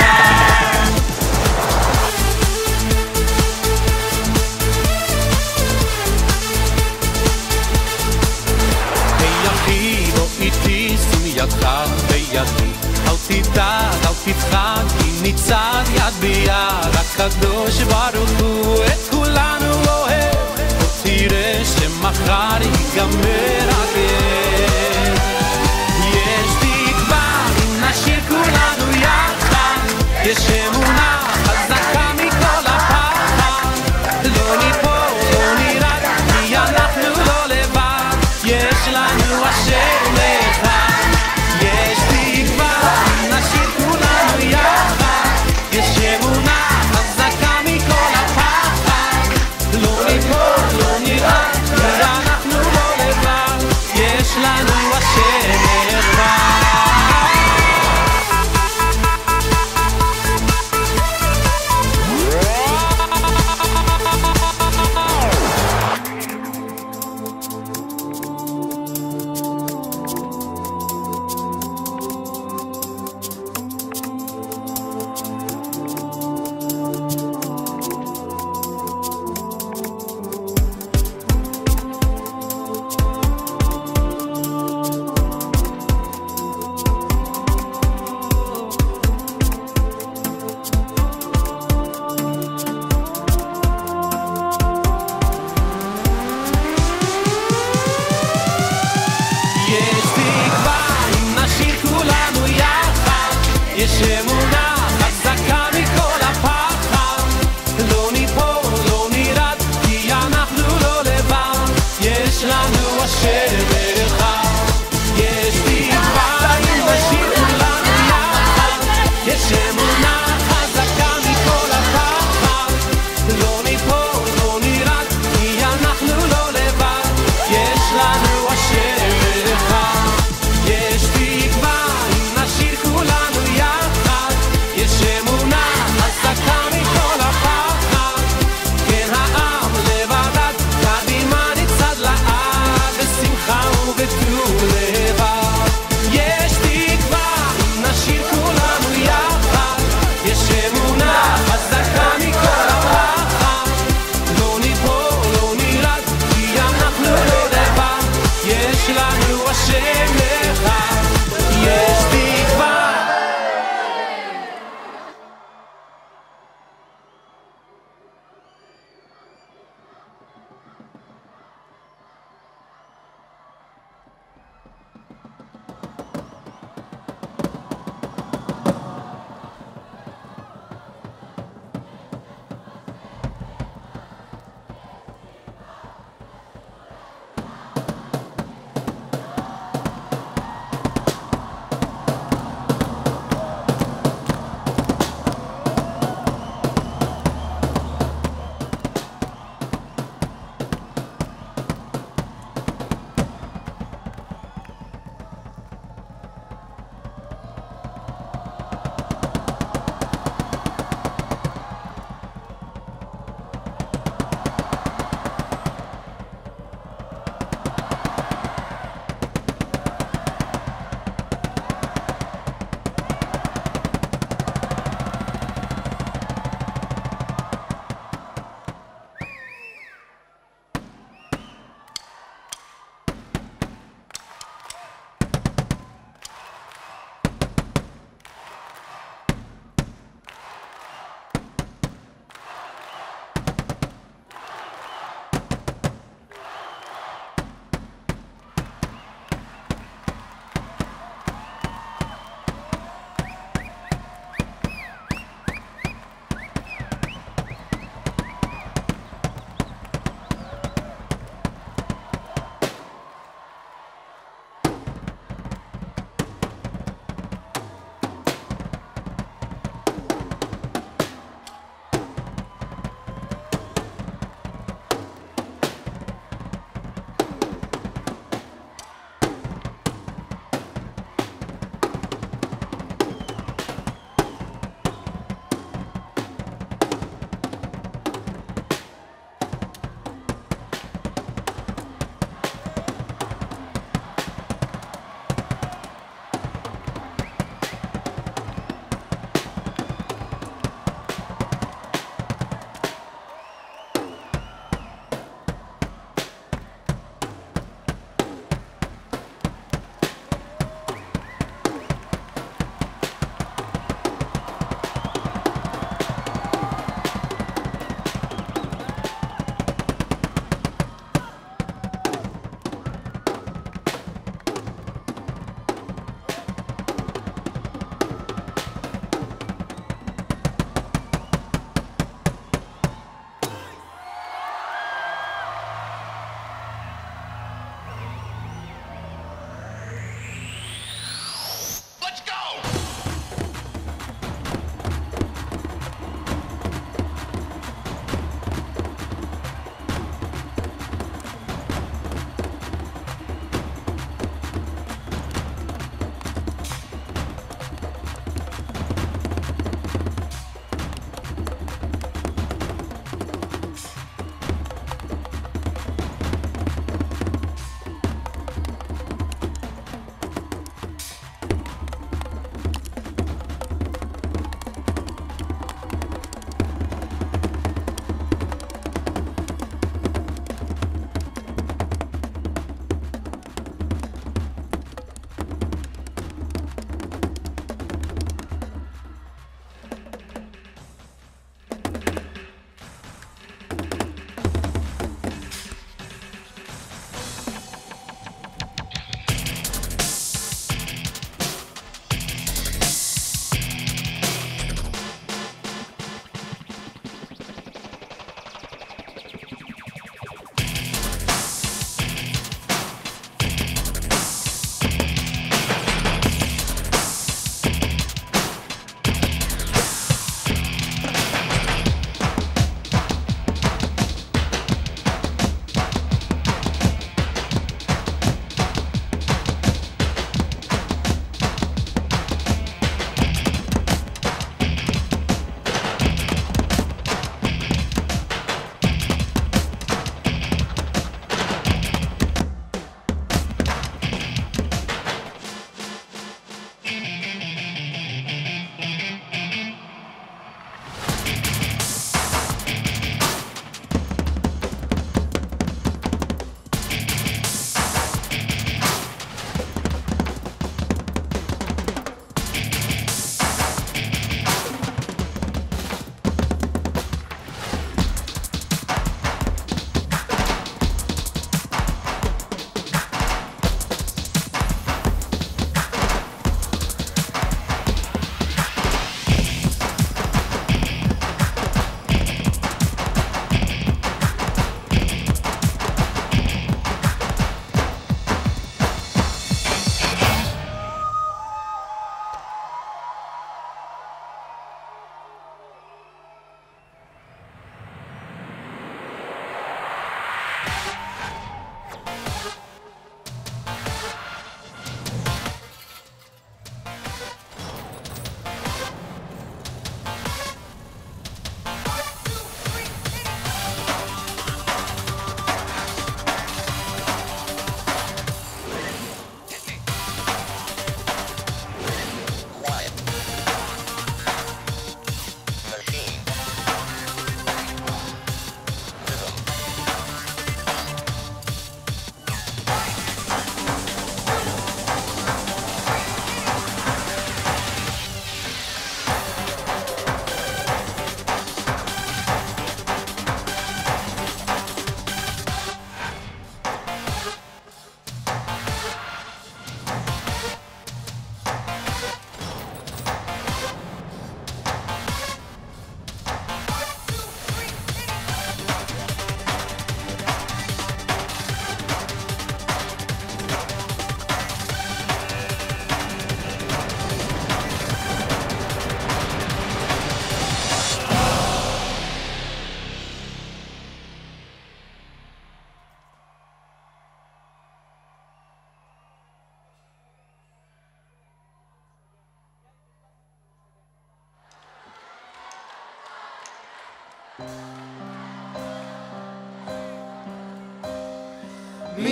היי בוא איתי, שים ידך בידי, אל תדאג, אל תפחד, כי ניצד יד ביד, רק הקדוש ברוך הוא את כולנו אוהב, תראה שמחר ייגמר הכאב. יש תקווה אם נשאיר כולנו יחד, יש אמונה חזקה מכל הפחד, לא ניפול, לא נירד, כי אנחנו לא לבד, יש לנו השם אחד. יש תקווה אם נשאיר כולנו יחד, יש אמונה חזקה מכל הפחד, לא ניפול, לא נירד, כי אנחנו לא לבד, יש לנו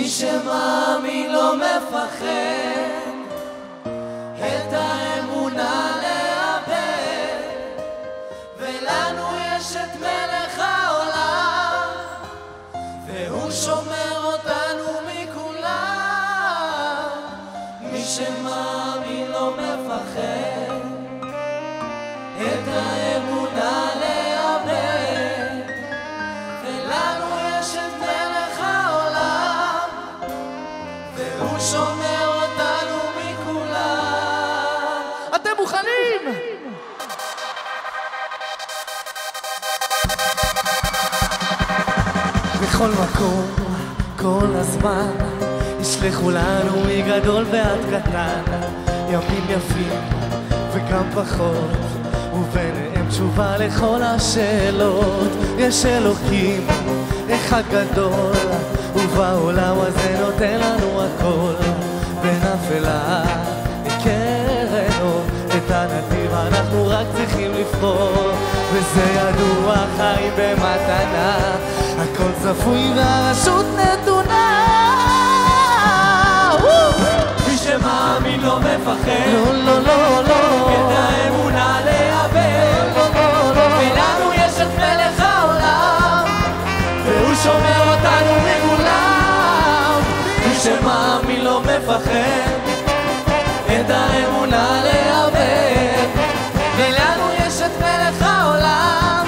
מי שמאמין לא מפחד את האמונה לאבד, ולנו יש את מלך העולם, והוא שומר אותנו מכולם. מי שמאמין לא מפחד את האמונה לאבד, ולנו יש את מלך העולם, והוא שומר אותנו מכולם. אתם מוכנים? בכל מקום, כל הזמן, ישלחו לנו מגדול ועד קטן, ימים יפים וגם פחות, וביניהם תשובה לכל השאלות. יש אלוקים אחד גדול, ובעולם הזה נותן לנו הכל. בין אפלה לקרנו, את הנתיב אנחנו רק צריכים לבחור, וזה ידוע, חיים במתנה, הכל צפוי והרשות נתונה. מי שמאמין לא מפחד, לא לא לא לא, את האמונה לאבד, לא לא לא, ולנו יש את מלך העולם, והוא שומר אותנו מכולם. מי שמאמין לא מפחד את האמונה לאבד, ולנו יש את מלך העולם,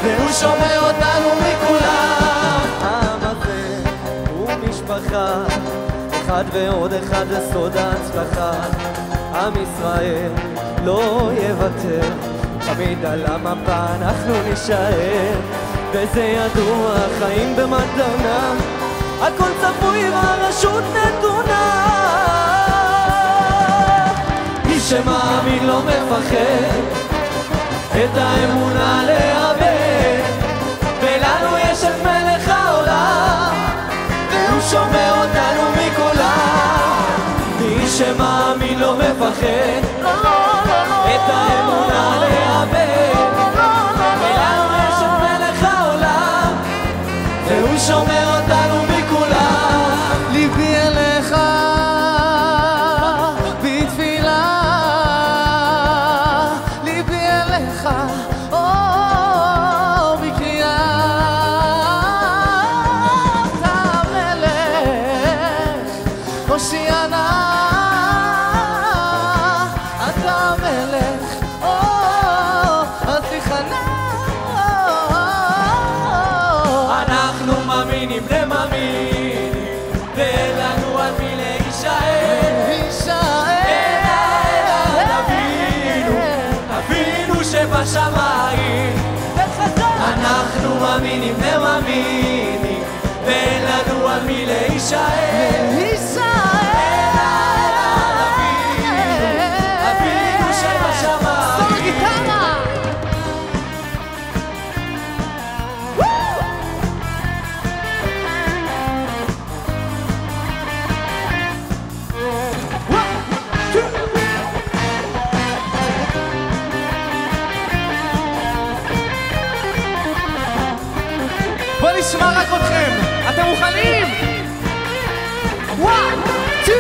והוא שומר אותנו מכולם. העם הזה הוא משפחה, אחד ועוד אחד זה סוד ההצלחה. עם ישראל לא יוותר, תמיד על המפה אנחנו נשאר, וזה ידוע, חיים במתנה, הכל צפוי והרשות נתונה. מי שמאמין לא מפחד את האמונה לאבד, ולנו יש את מלך העולם, והוא שומר אותנו מכולם. מי שמאמין לא מפחד את האמונה לאבד, ולנו יש את מלך העולם, והוא שומר אותנו מכולם. ליבי אליך בתפילה, ליבי אליך בקריאה. אתה מלך הושיענה, אתה מלך אל תיכנע. אנחנו מאמינים למאמינים, ואין לנו על מי להישאר. אבינו שבשמיים, אנחנו מאמינים למאמינים, ואין לנו על מי להישאר. אבינו שבשמיים. בוא נשמע רק אתכם, אתם מוכנים? 1, 2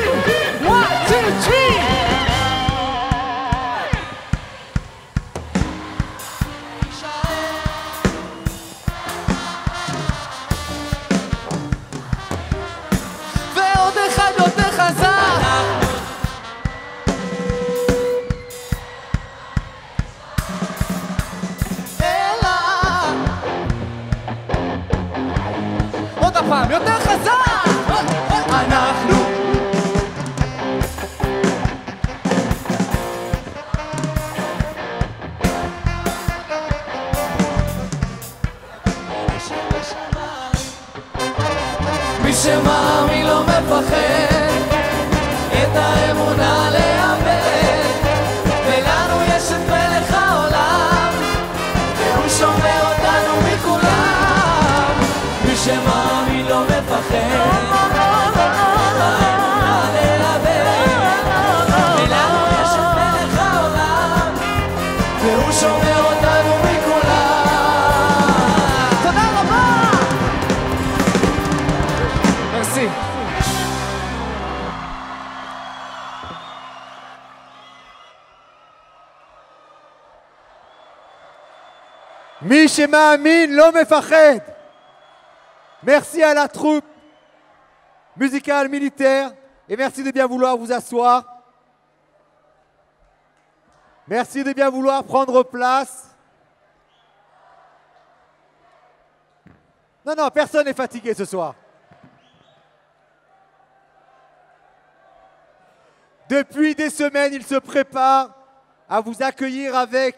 Mi shema'amin lo mefached. Merci à la troupe musicale militaire et merci de bien vouloir vous asseoir. Merci de bien vouloir prendre place. Non, non, personne n'est fatigué ce soir. Depuis des semaines, il se prépare à vous accueillir avec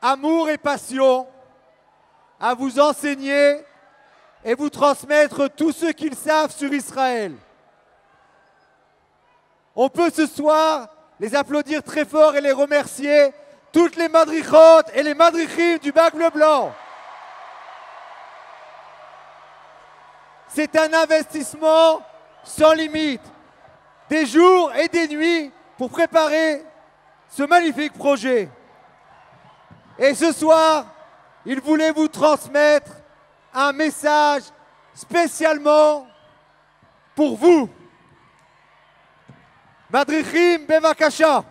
amour et passion, à vous enseigner et vous transmettre tout ce qu'ils savent sur Israël. On peut ce soir les applaudir très fort et les remercier, toutes les madrichotes et les madrichim du bac bleu blanc. C'est un investissement sans limite, des jours et des nuits pour préparer ce magnifique projet. Et ce soir, il voulait vous transmettre un message spécialement pour vous. Madrichim bevakasha.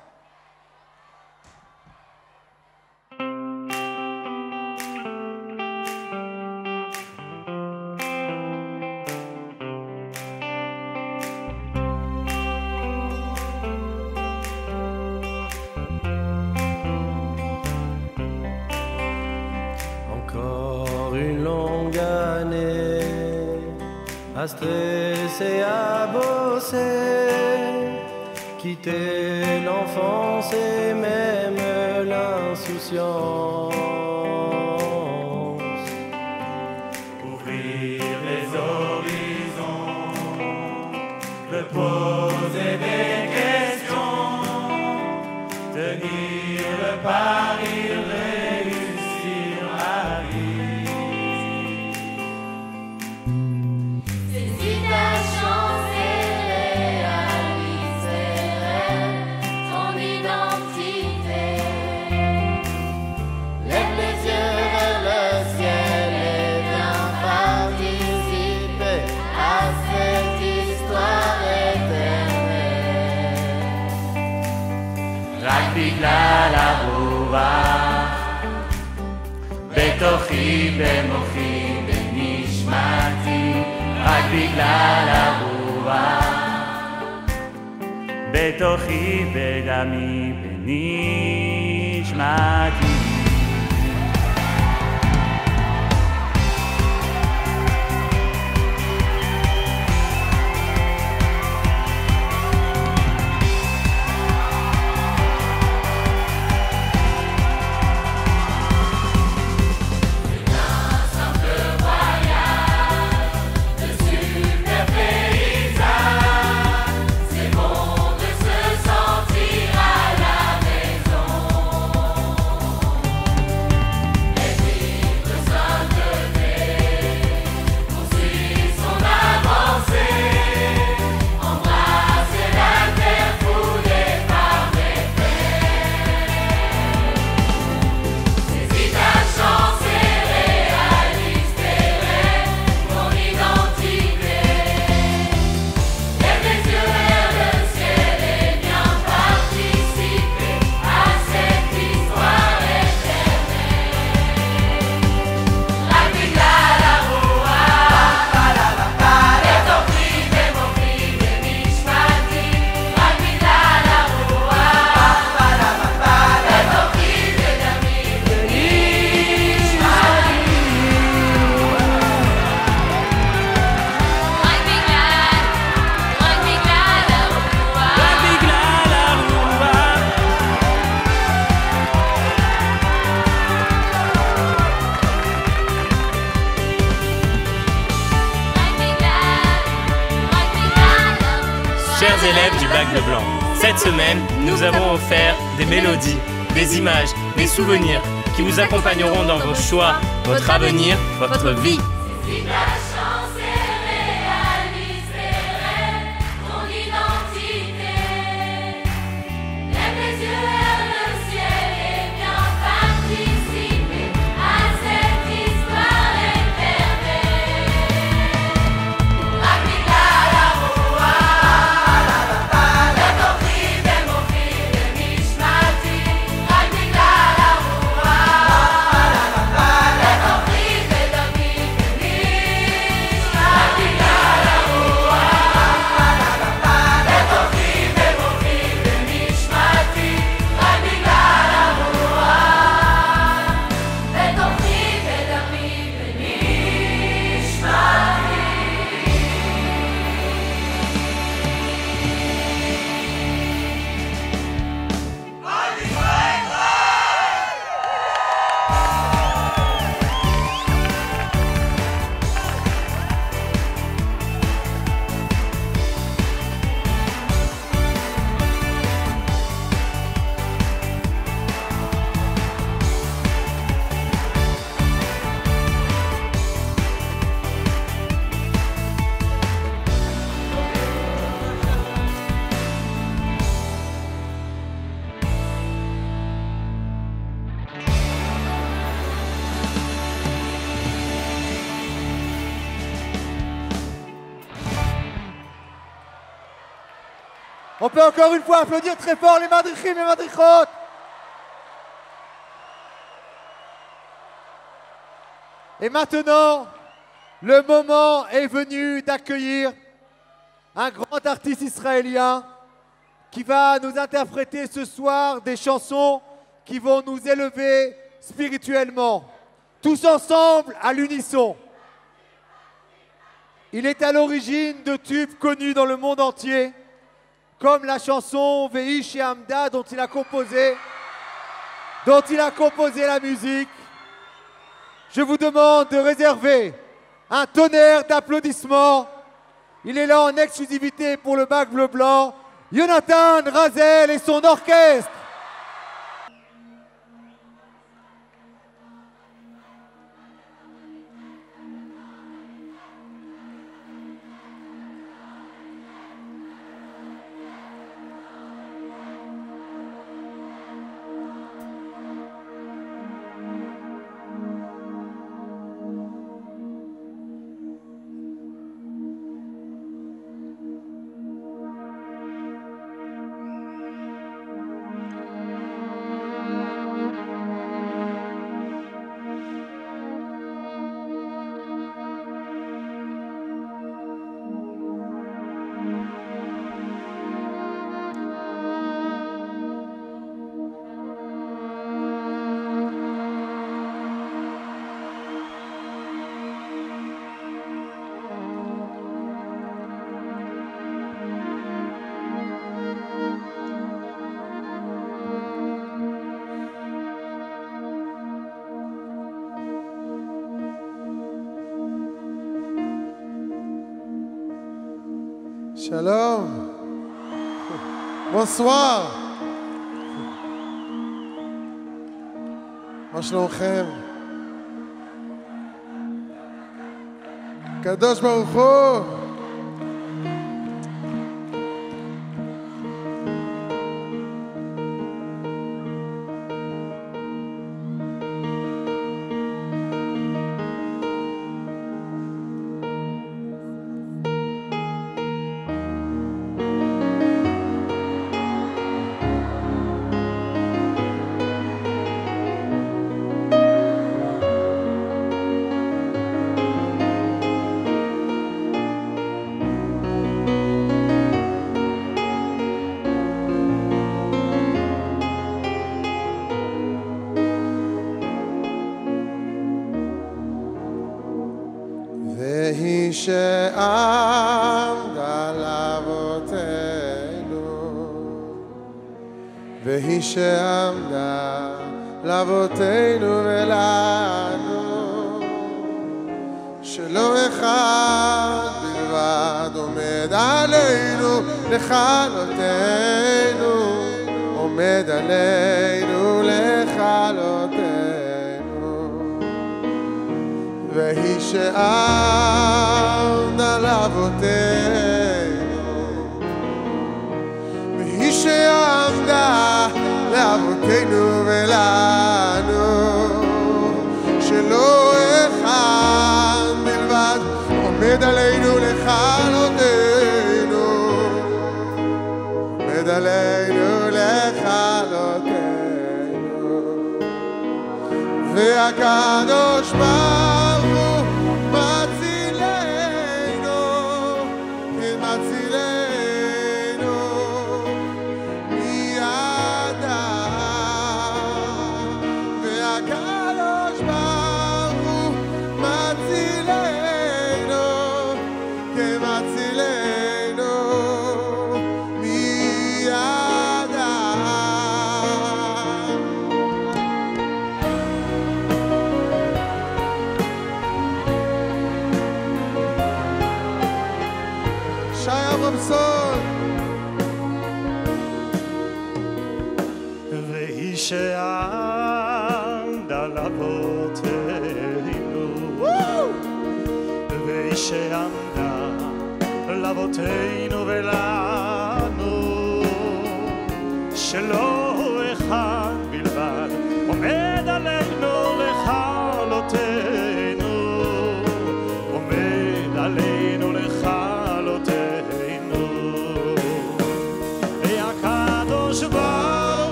Encore une longue année à stresser, à bosser, quitter l'enfance et même l'insouciance, ouvrir les horizons, de poser des questions, tenir le pari, réussir la vie. Saisis ta chance et réalise ton identité. Lève les yeux vers le ciel et viens participer à cette histoire éternelle. רק בגלל הרוח בתוכי, במוחי, בנשמתי, רק בגלל הרוח בתוכי, בדמי, בנשמתי. Chers élèves du bac bleu blanc, cette semaine, nous avons offert des mélodies, des images, des souvenirs qui vous accompagneront dans vos choix, votre avenir, votre vie. On peut encore une fois applaudir très fort les madrichim et madrichot. Et maintenant, le moment est venu d'accueillir un grand artiste israélien qui va nous interpréter ce soir des chansons qui vont nous élever spirituellement, tous ensemble à l'unisson. Il est à l'origine de tubes connus dans le monde entier, comme la chanson Veish Hamda dont il a composé la musique. Je vous demande de réserver un tonnerre d'applaudissements. Il est là en exclusivité pour le bac bleu-blanc, Jonathan Razel et son orchestre. Shalom. Bonsoir. מה שלומכם? קדוש ברוך הוא. והיא שעמדה לאבותינו, והיא שעמדה לאבותינו ולנו, שלא אחד בלבד עומד עלינו לכלותנו, עומד עלינו לכלותנו. והיא שעמדה לאבותינו, והיא שעמדה לאבותינו ולנו, שלא אחד בלבד עומד עלינו לכלותנו, עומד עלינו לכלותנו. והקדוש ברוך הוא מצילנו, כן מצילנו מידם. והקדוש ברוך הוא מצילנו, כן מצילנו מידם. שי אברמסון. והיא שעמדה לאבותינו, והיא שעמדה לאבותינו ולנו, שלא אחד בלבד עומד עלינו לכלותנו, עומד עלינו לכלותנו.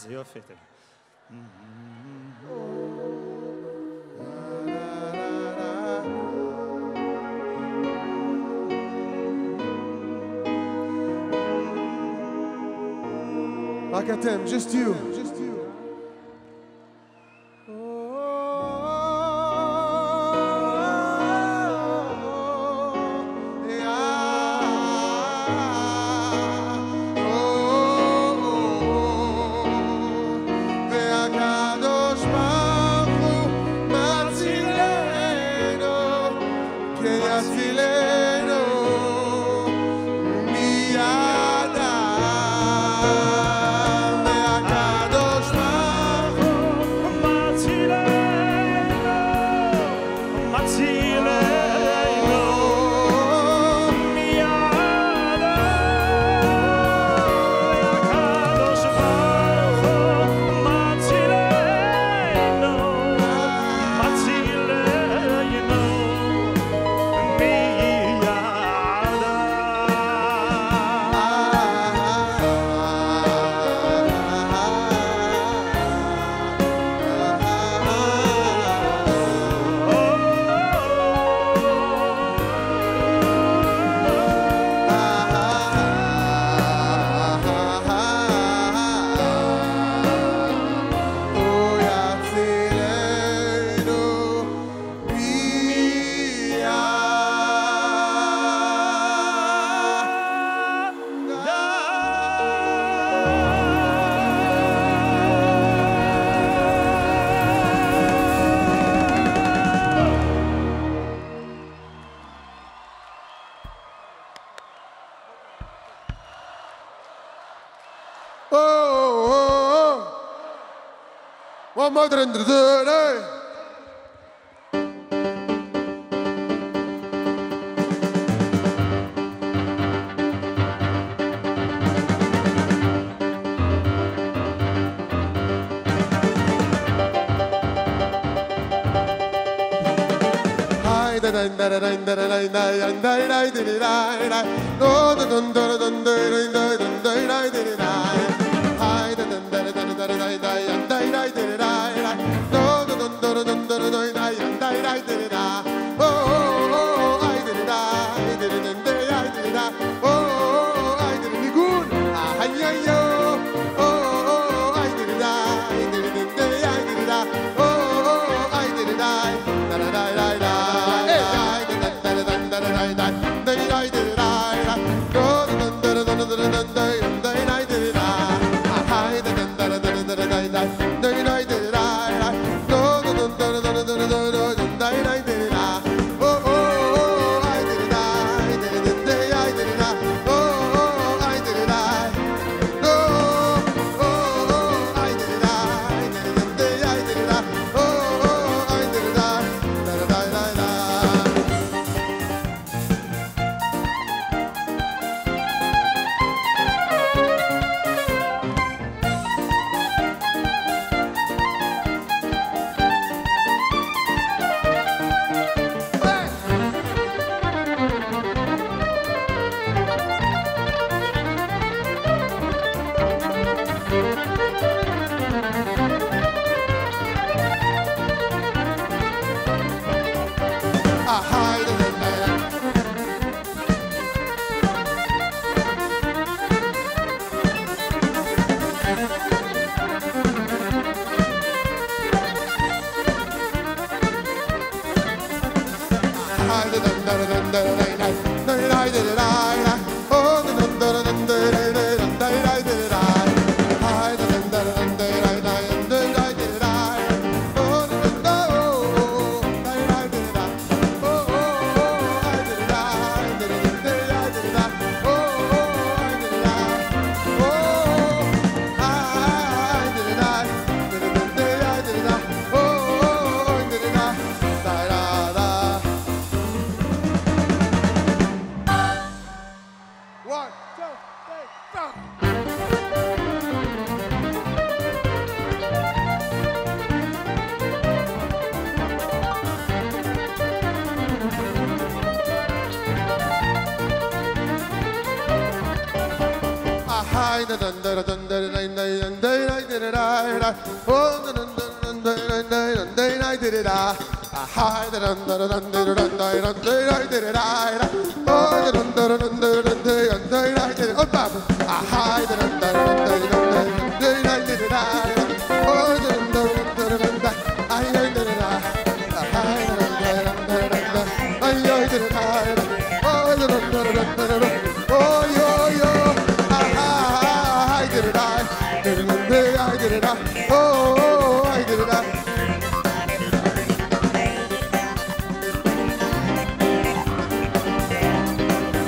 איזה יופי. רק אתם, just you. והקדוש ברוך הוא מצילנו, כן יצילנו מידם. והקדוש ברוך הוא מצילנו, מצילנו מידם. והקדוש ברוך הוא מצילנו, מצילנו One more than the third, eh?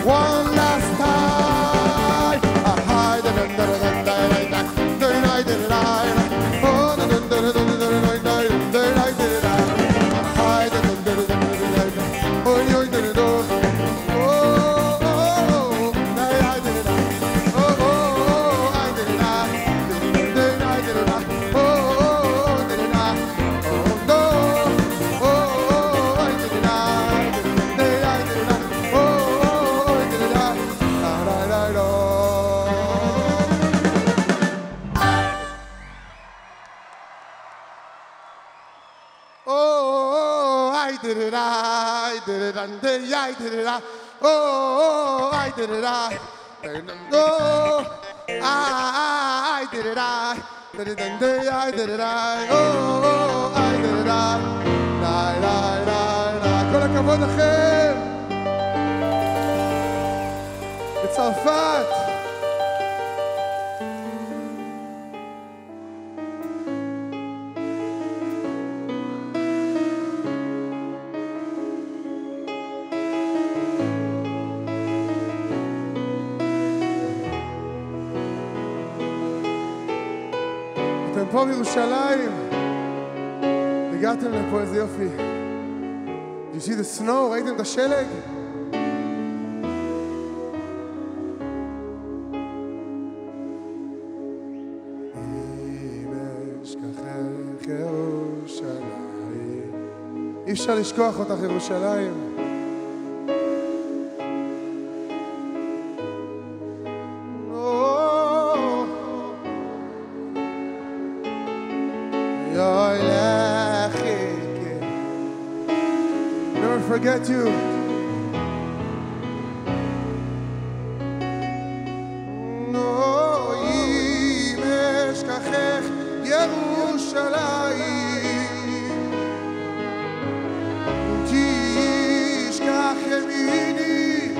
One last time. did it, I did it, and I did it, oh, I did it, oh, I did it, I did it, and I did it, oh, I did it, לה, לה, לה, לה, כל הכבוד לכם, בצרפת. אתם פה בירושלים, הגעתם לפה, איזה יופי. You see the snow, ראיתם את השלג? אם אשכחך ירושלים, אי אפשר לשכוח אותך ירושלים. Forget you. No, אם אשכחך ירושלים, תשכח ימיני,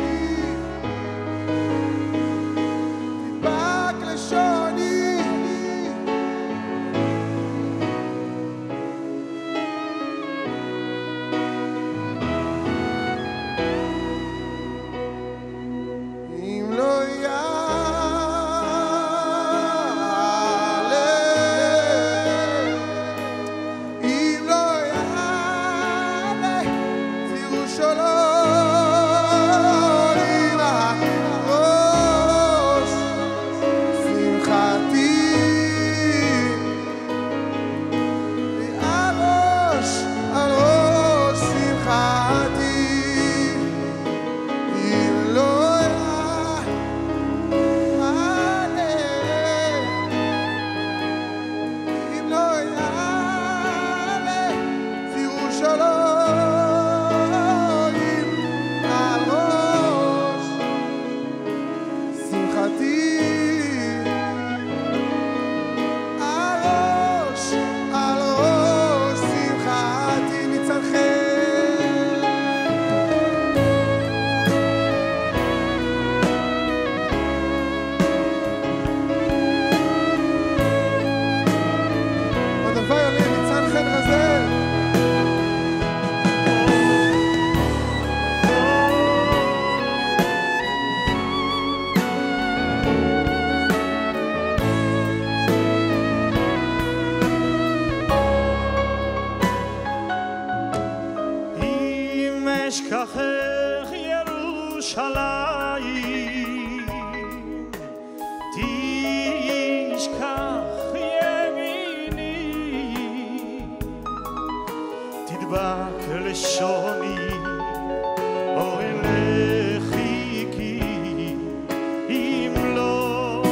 תדבק לשוני. אשכחך ירושלים, תשכח ימיני, תדבק לשוני, אוי לחיקי, אם לא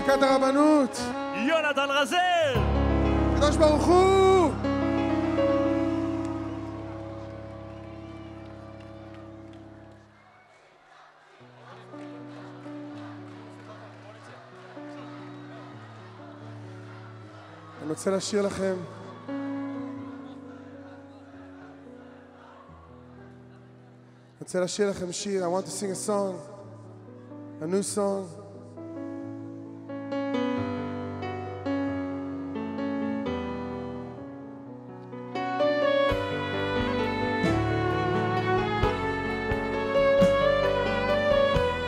להקת הרבנות. יונתן רזל. קדוש ברוך הוא. אני רוצה לשיר לכם שיר. I want to sing a song, a new song.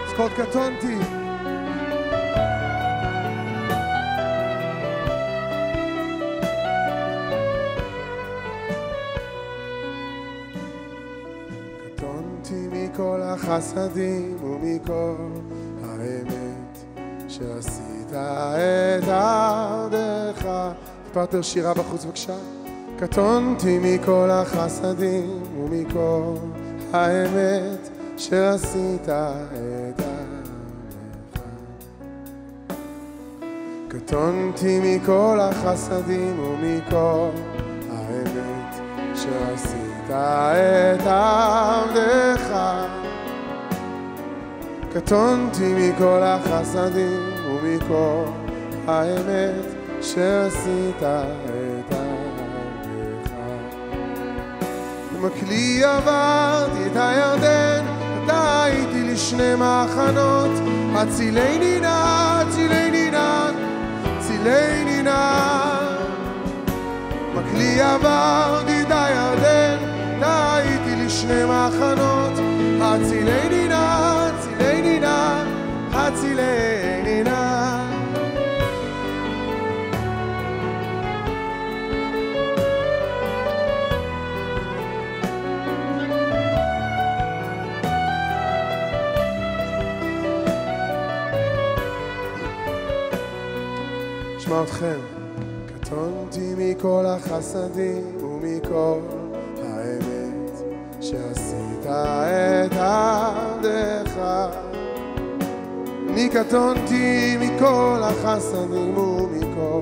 It's called קטונתי. מכל החסדים ומכל האמת שעשית את עבדך. טיפה יותר שירה בחוץ בבקשה. קטונתי מכל החסדים ומכל האמת שעשית את עבדך. קטונתי מכל החסדים ומכל האמת שעשית את עבדך. קטונתי מכל החסדים ומכל האמת שעשית את עבדך. במקלי עברתי את הירדן, אתה הייתי לשני מחנות. הצילני נא, הצילני נא, הצילני נא. במקלי עברתי את הירדן, הייתי לשני מחנות. הצילני נא, הצילני נא, הצילני נא. שמע אתכם. קטונתי מכל החסדים ומכל האמת שעשית את עבדך. אני קטונתי מכל החסדים ומכל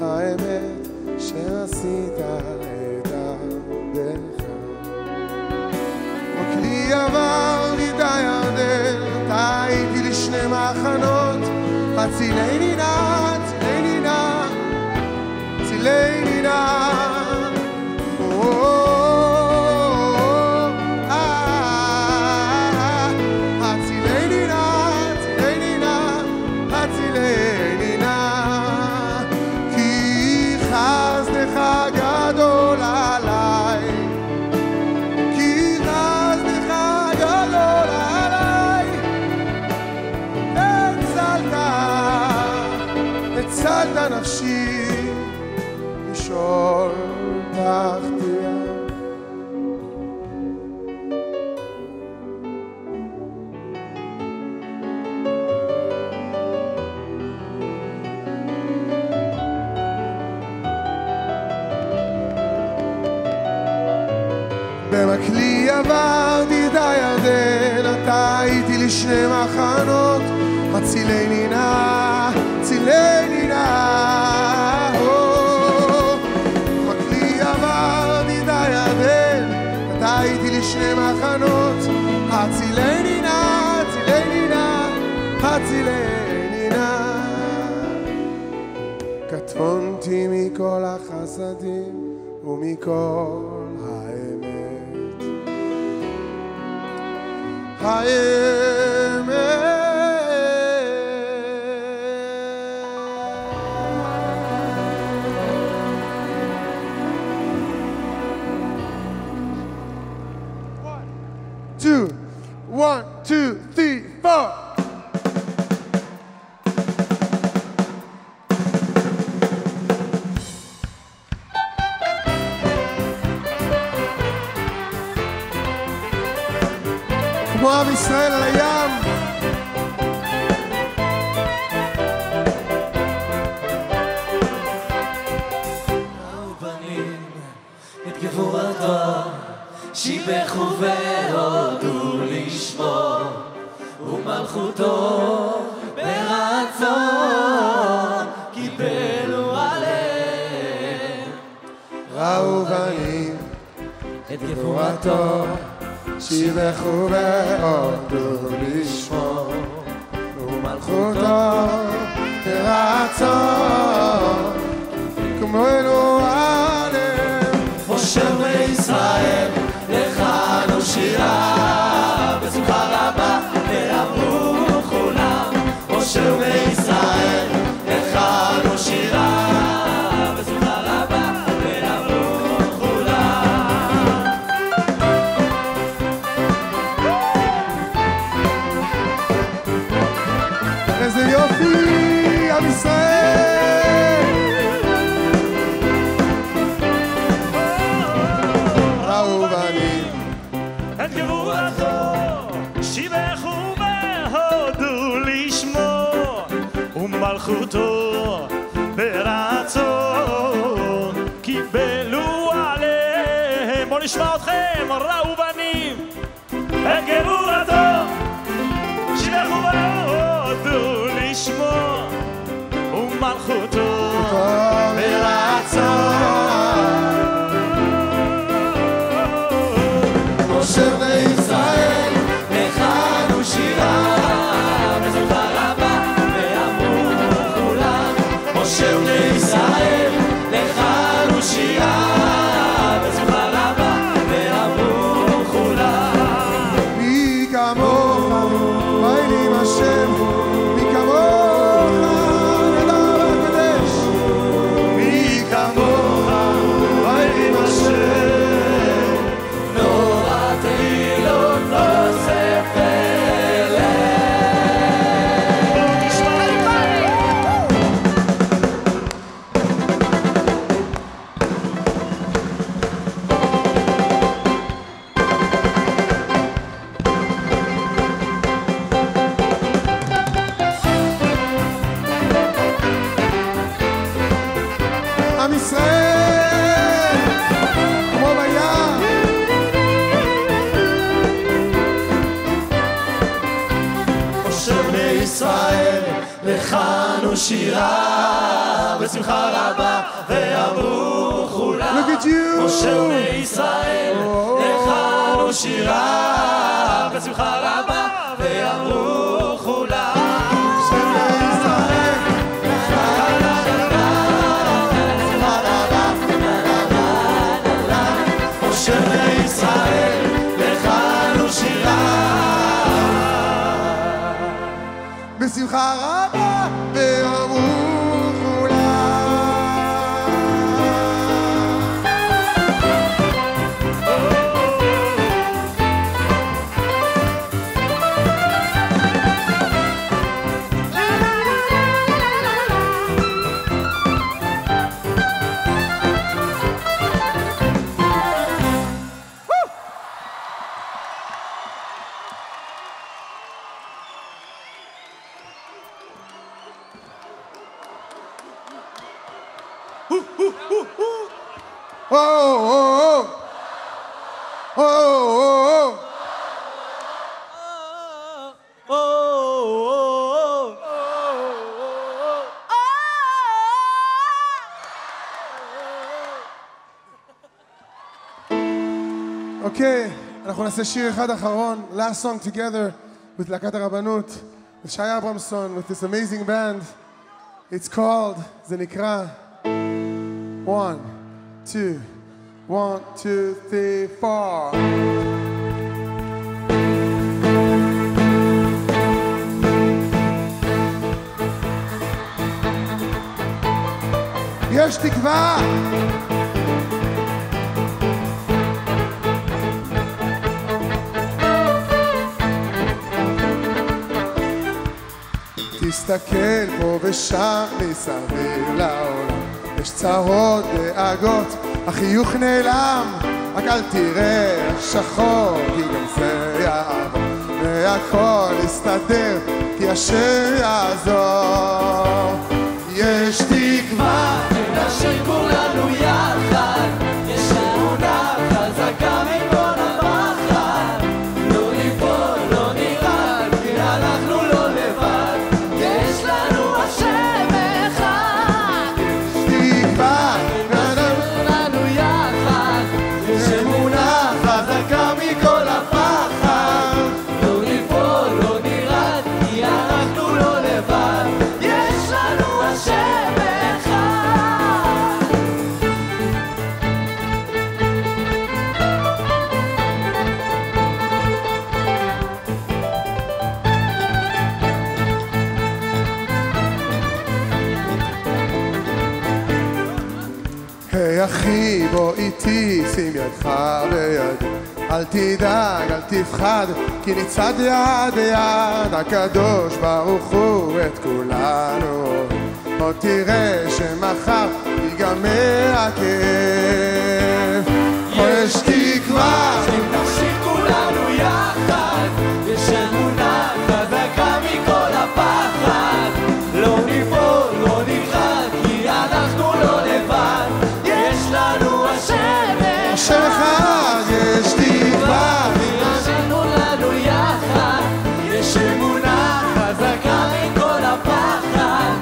האמת שעשית את עבדך. מקלי עברתי את הירדן, אתה הייתי לשני מחנות. הצילני נא, הצילני נא, הצילני נא. הצלת נפשי משול תחתיה. במקלי עברתי את הירדן, אתה הייתי לשני מחנות. הצילני נא, הצילני נא. מקלי עברתי את הירדן, אתה הייתי לשני מחנות. הצילני נא, הצילני נא, הצילני נא. קטונתי מכל החסדים ומכל האמת. האמת. One, two, three, four. כמו עם ישראל על הים. האובנים את גבורתו שיבחו והודו לשמו ומלכותו ברצון. אותו, שיבחו והודו לשמו, ומלכותו ברצון, כמו אלוהינו. משה וישראל, לך נו שירה, בשמחה רבה ואמרו כולם. משה וישראל, לך נו שירה, בשמחה רבה ואמרו כולם. איזה יופי, עם ישראל! אהובני את גבורתו שיבחו והודו לשמו ומלכותו ברצון קיבלו עליהם. בואו נשמע אתכם ראובנים. את גבורתו שיבחו והודו לשמו ומלכותו ברצון. משה וישראל, לך נו שירה, בשמחה רבה ואמרו כולם. משה וישראל, לך נו שירה, בשמחה רבה ואמרו כולם. מי כמוך, מיילים השם, מי כמוך, נדב הקדש. מי כמוך, מיילים השם. עם ישראל, כמו בים. משה וישראל, לך נו שירה, בשמחה רבה ואמרו כולם. Look at you. משה וישראל, לך נו שירה, בשמחה רבה ואמרו כולם. משה וישראל, לך נו שירה. בשמחה רבה ואמרו אוקיי, אנחנו נעשה שיר אחד אחרון, last song together with להקת הרבנות, with שי אברמסון, with this amazing band. It's called, זה נקרא 1, 2, 1, 2, 3, 4. יש תקווה! תסתכל פה ושם מסביב לעולם, יש צרות, דאגות, החיוך נעלם, רק אל תראה שחור, כי גם זה יעבור, והכל יסתדר, כי השם יעזור. יש תקווה, נשאיר כולנו יחד, יש אמונה חזקה מכל הפחד, לא ניפול, לא נרעד, כי אנחנו לא לבד, יש לנו השם אחד. תקווה, נשאיר כולנו יחד, יש אמונה חזקה אחי בוא איתי, שים ידך בידי, אל תדאג, אל תפחד, כי נצעד יד ביד, הקדוש ברוך הוא את כולנו, עוד תראה שמחר ייגמר הכאב. יש תקווה, נמשיך כולנו יחד, יש אמונה חזקה מכל הפחד, לא ניפול, לא נרחק, כי אנחנו לא לבד, יש לנו השם אחד, יש תקווה, נמשיכו לנו יחד, יש אמונה חזקה מכל הפחד,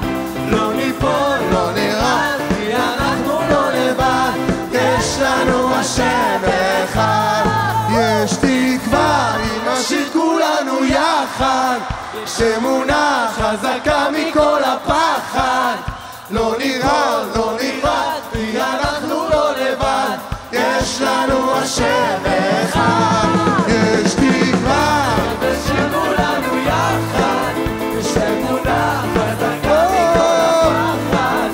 לא ניפול, לא נרחק, כי אנחנו לא לבד, יש לנו השם אחד. יש תקווה, אם נמשיך כולנו יחד, יש אמונה חזקה מכל הפחד, לא נראה, לא נראה, כי אנחנו לא לבד, יש לנו השם אחד. יש תקווה, נמשיך כולנו יחד, יש אמונה חזקה מכל הפחד,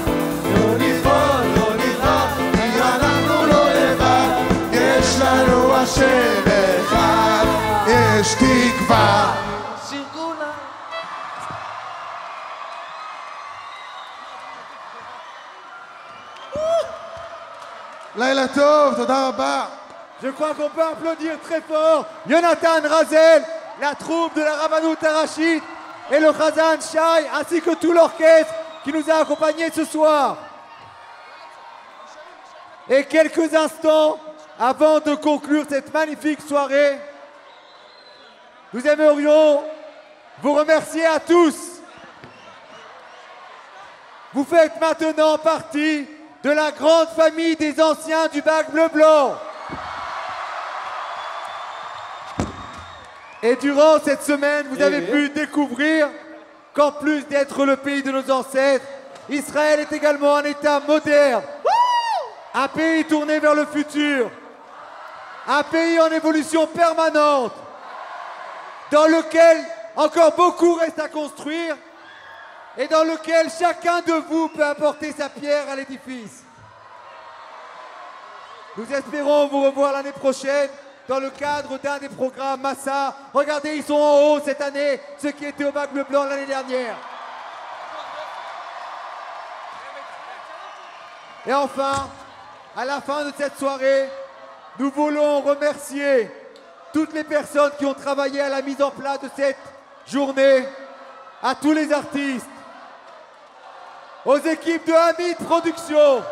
לא ניפול, לא נראה, כי אנחנו לא לבד, יש לנו השם אחד. יש תקווה. לילה טוב, תודה רבה. Je crois qu'on peut applaudir très fort Yonatan Razel, la troupe de la Rabanout Arachid et le Chazan Shai, ainsi que tout l'orchestre qui nous a accompagnés ce soir. Et quelques instants avant de conclure cette magnifique soirée, nous aimerions vous remercier à tous. Vous faites maintenant partie de la grande famille des anciens du bac bleu-blanc. Et durant cette semaine, vous avez pu découvrir qu'en plus d'être le pays de nos ancêtres, Israël est également un État moderne, un pays tourné vers le futur, un pays en évolution permanente, dans lequel encore beaucoup reste à construire et dans lequel chacun de vous peut apporter sa pierre à l'édifice. Nous espérons vous revoir l'année prochaine dans le cadre d'un des programmes Massa. Regardez, ils sont en haut cette année, ceux qui étaient au bac bleu-blanc l'année dernière. Et enfin, à la fin de cette soirée, nous voulons remercier toutes les personnes qui ont travaillé à la mise en place de cette journée, à tous les artistes, aux équipes de Hamid Productions,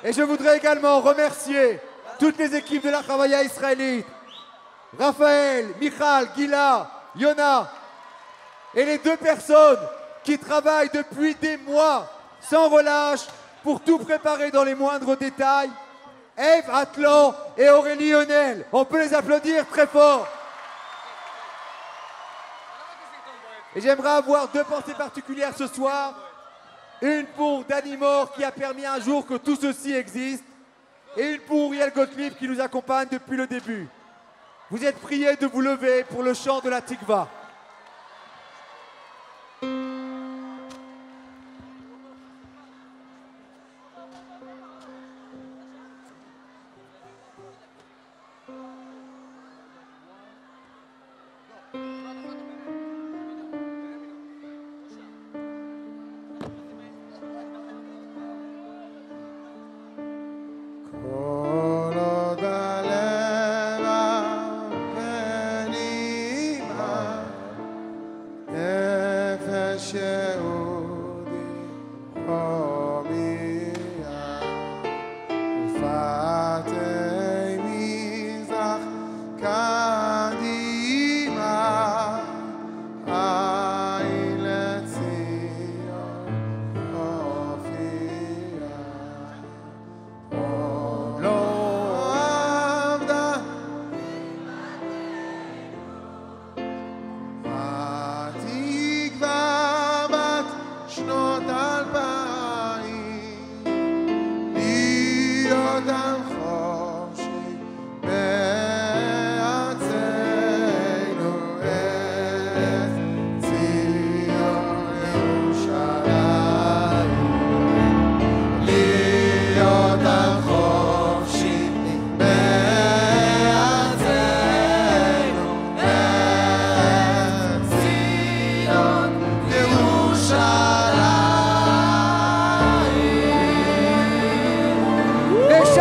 et je voudrais également remercier toutes les équipes de la Chavaya israélite, Raphaël, Michal, Gila, Yona, et les deux personnes qui travaillent depuis des mois sans relâche pour tout préparer dans les moindres détails, Eve Atlan et Aurélie Lionel. On peut les applaudir très fort. Et j'aimerais avoir deux pensées particulières ce soir. Une pour Danny Moore qui a permis un jour que tout ceci existe, et une pour Uriel Gottlieb qui nous accompagne depuis le début. Vous êtes priés de vous lever pour le chant de la Tikva. התקווה בת שנות 2000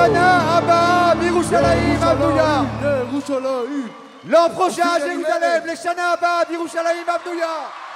Leshana Abba Birushalayim Abdouya. L'an prochain à Jérusalem, Leshana Abba Birushalayim Abdouya.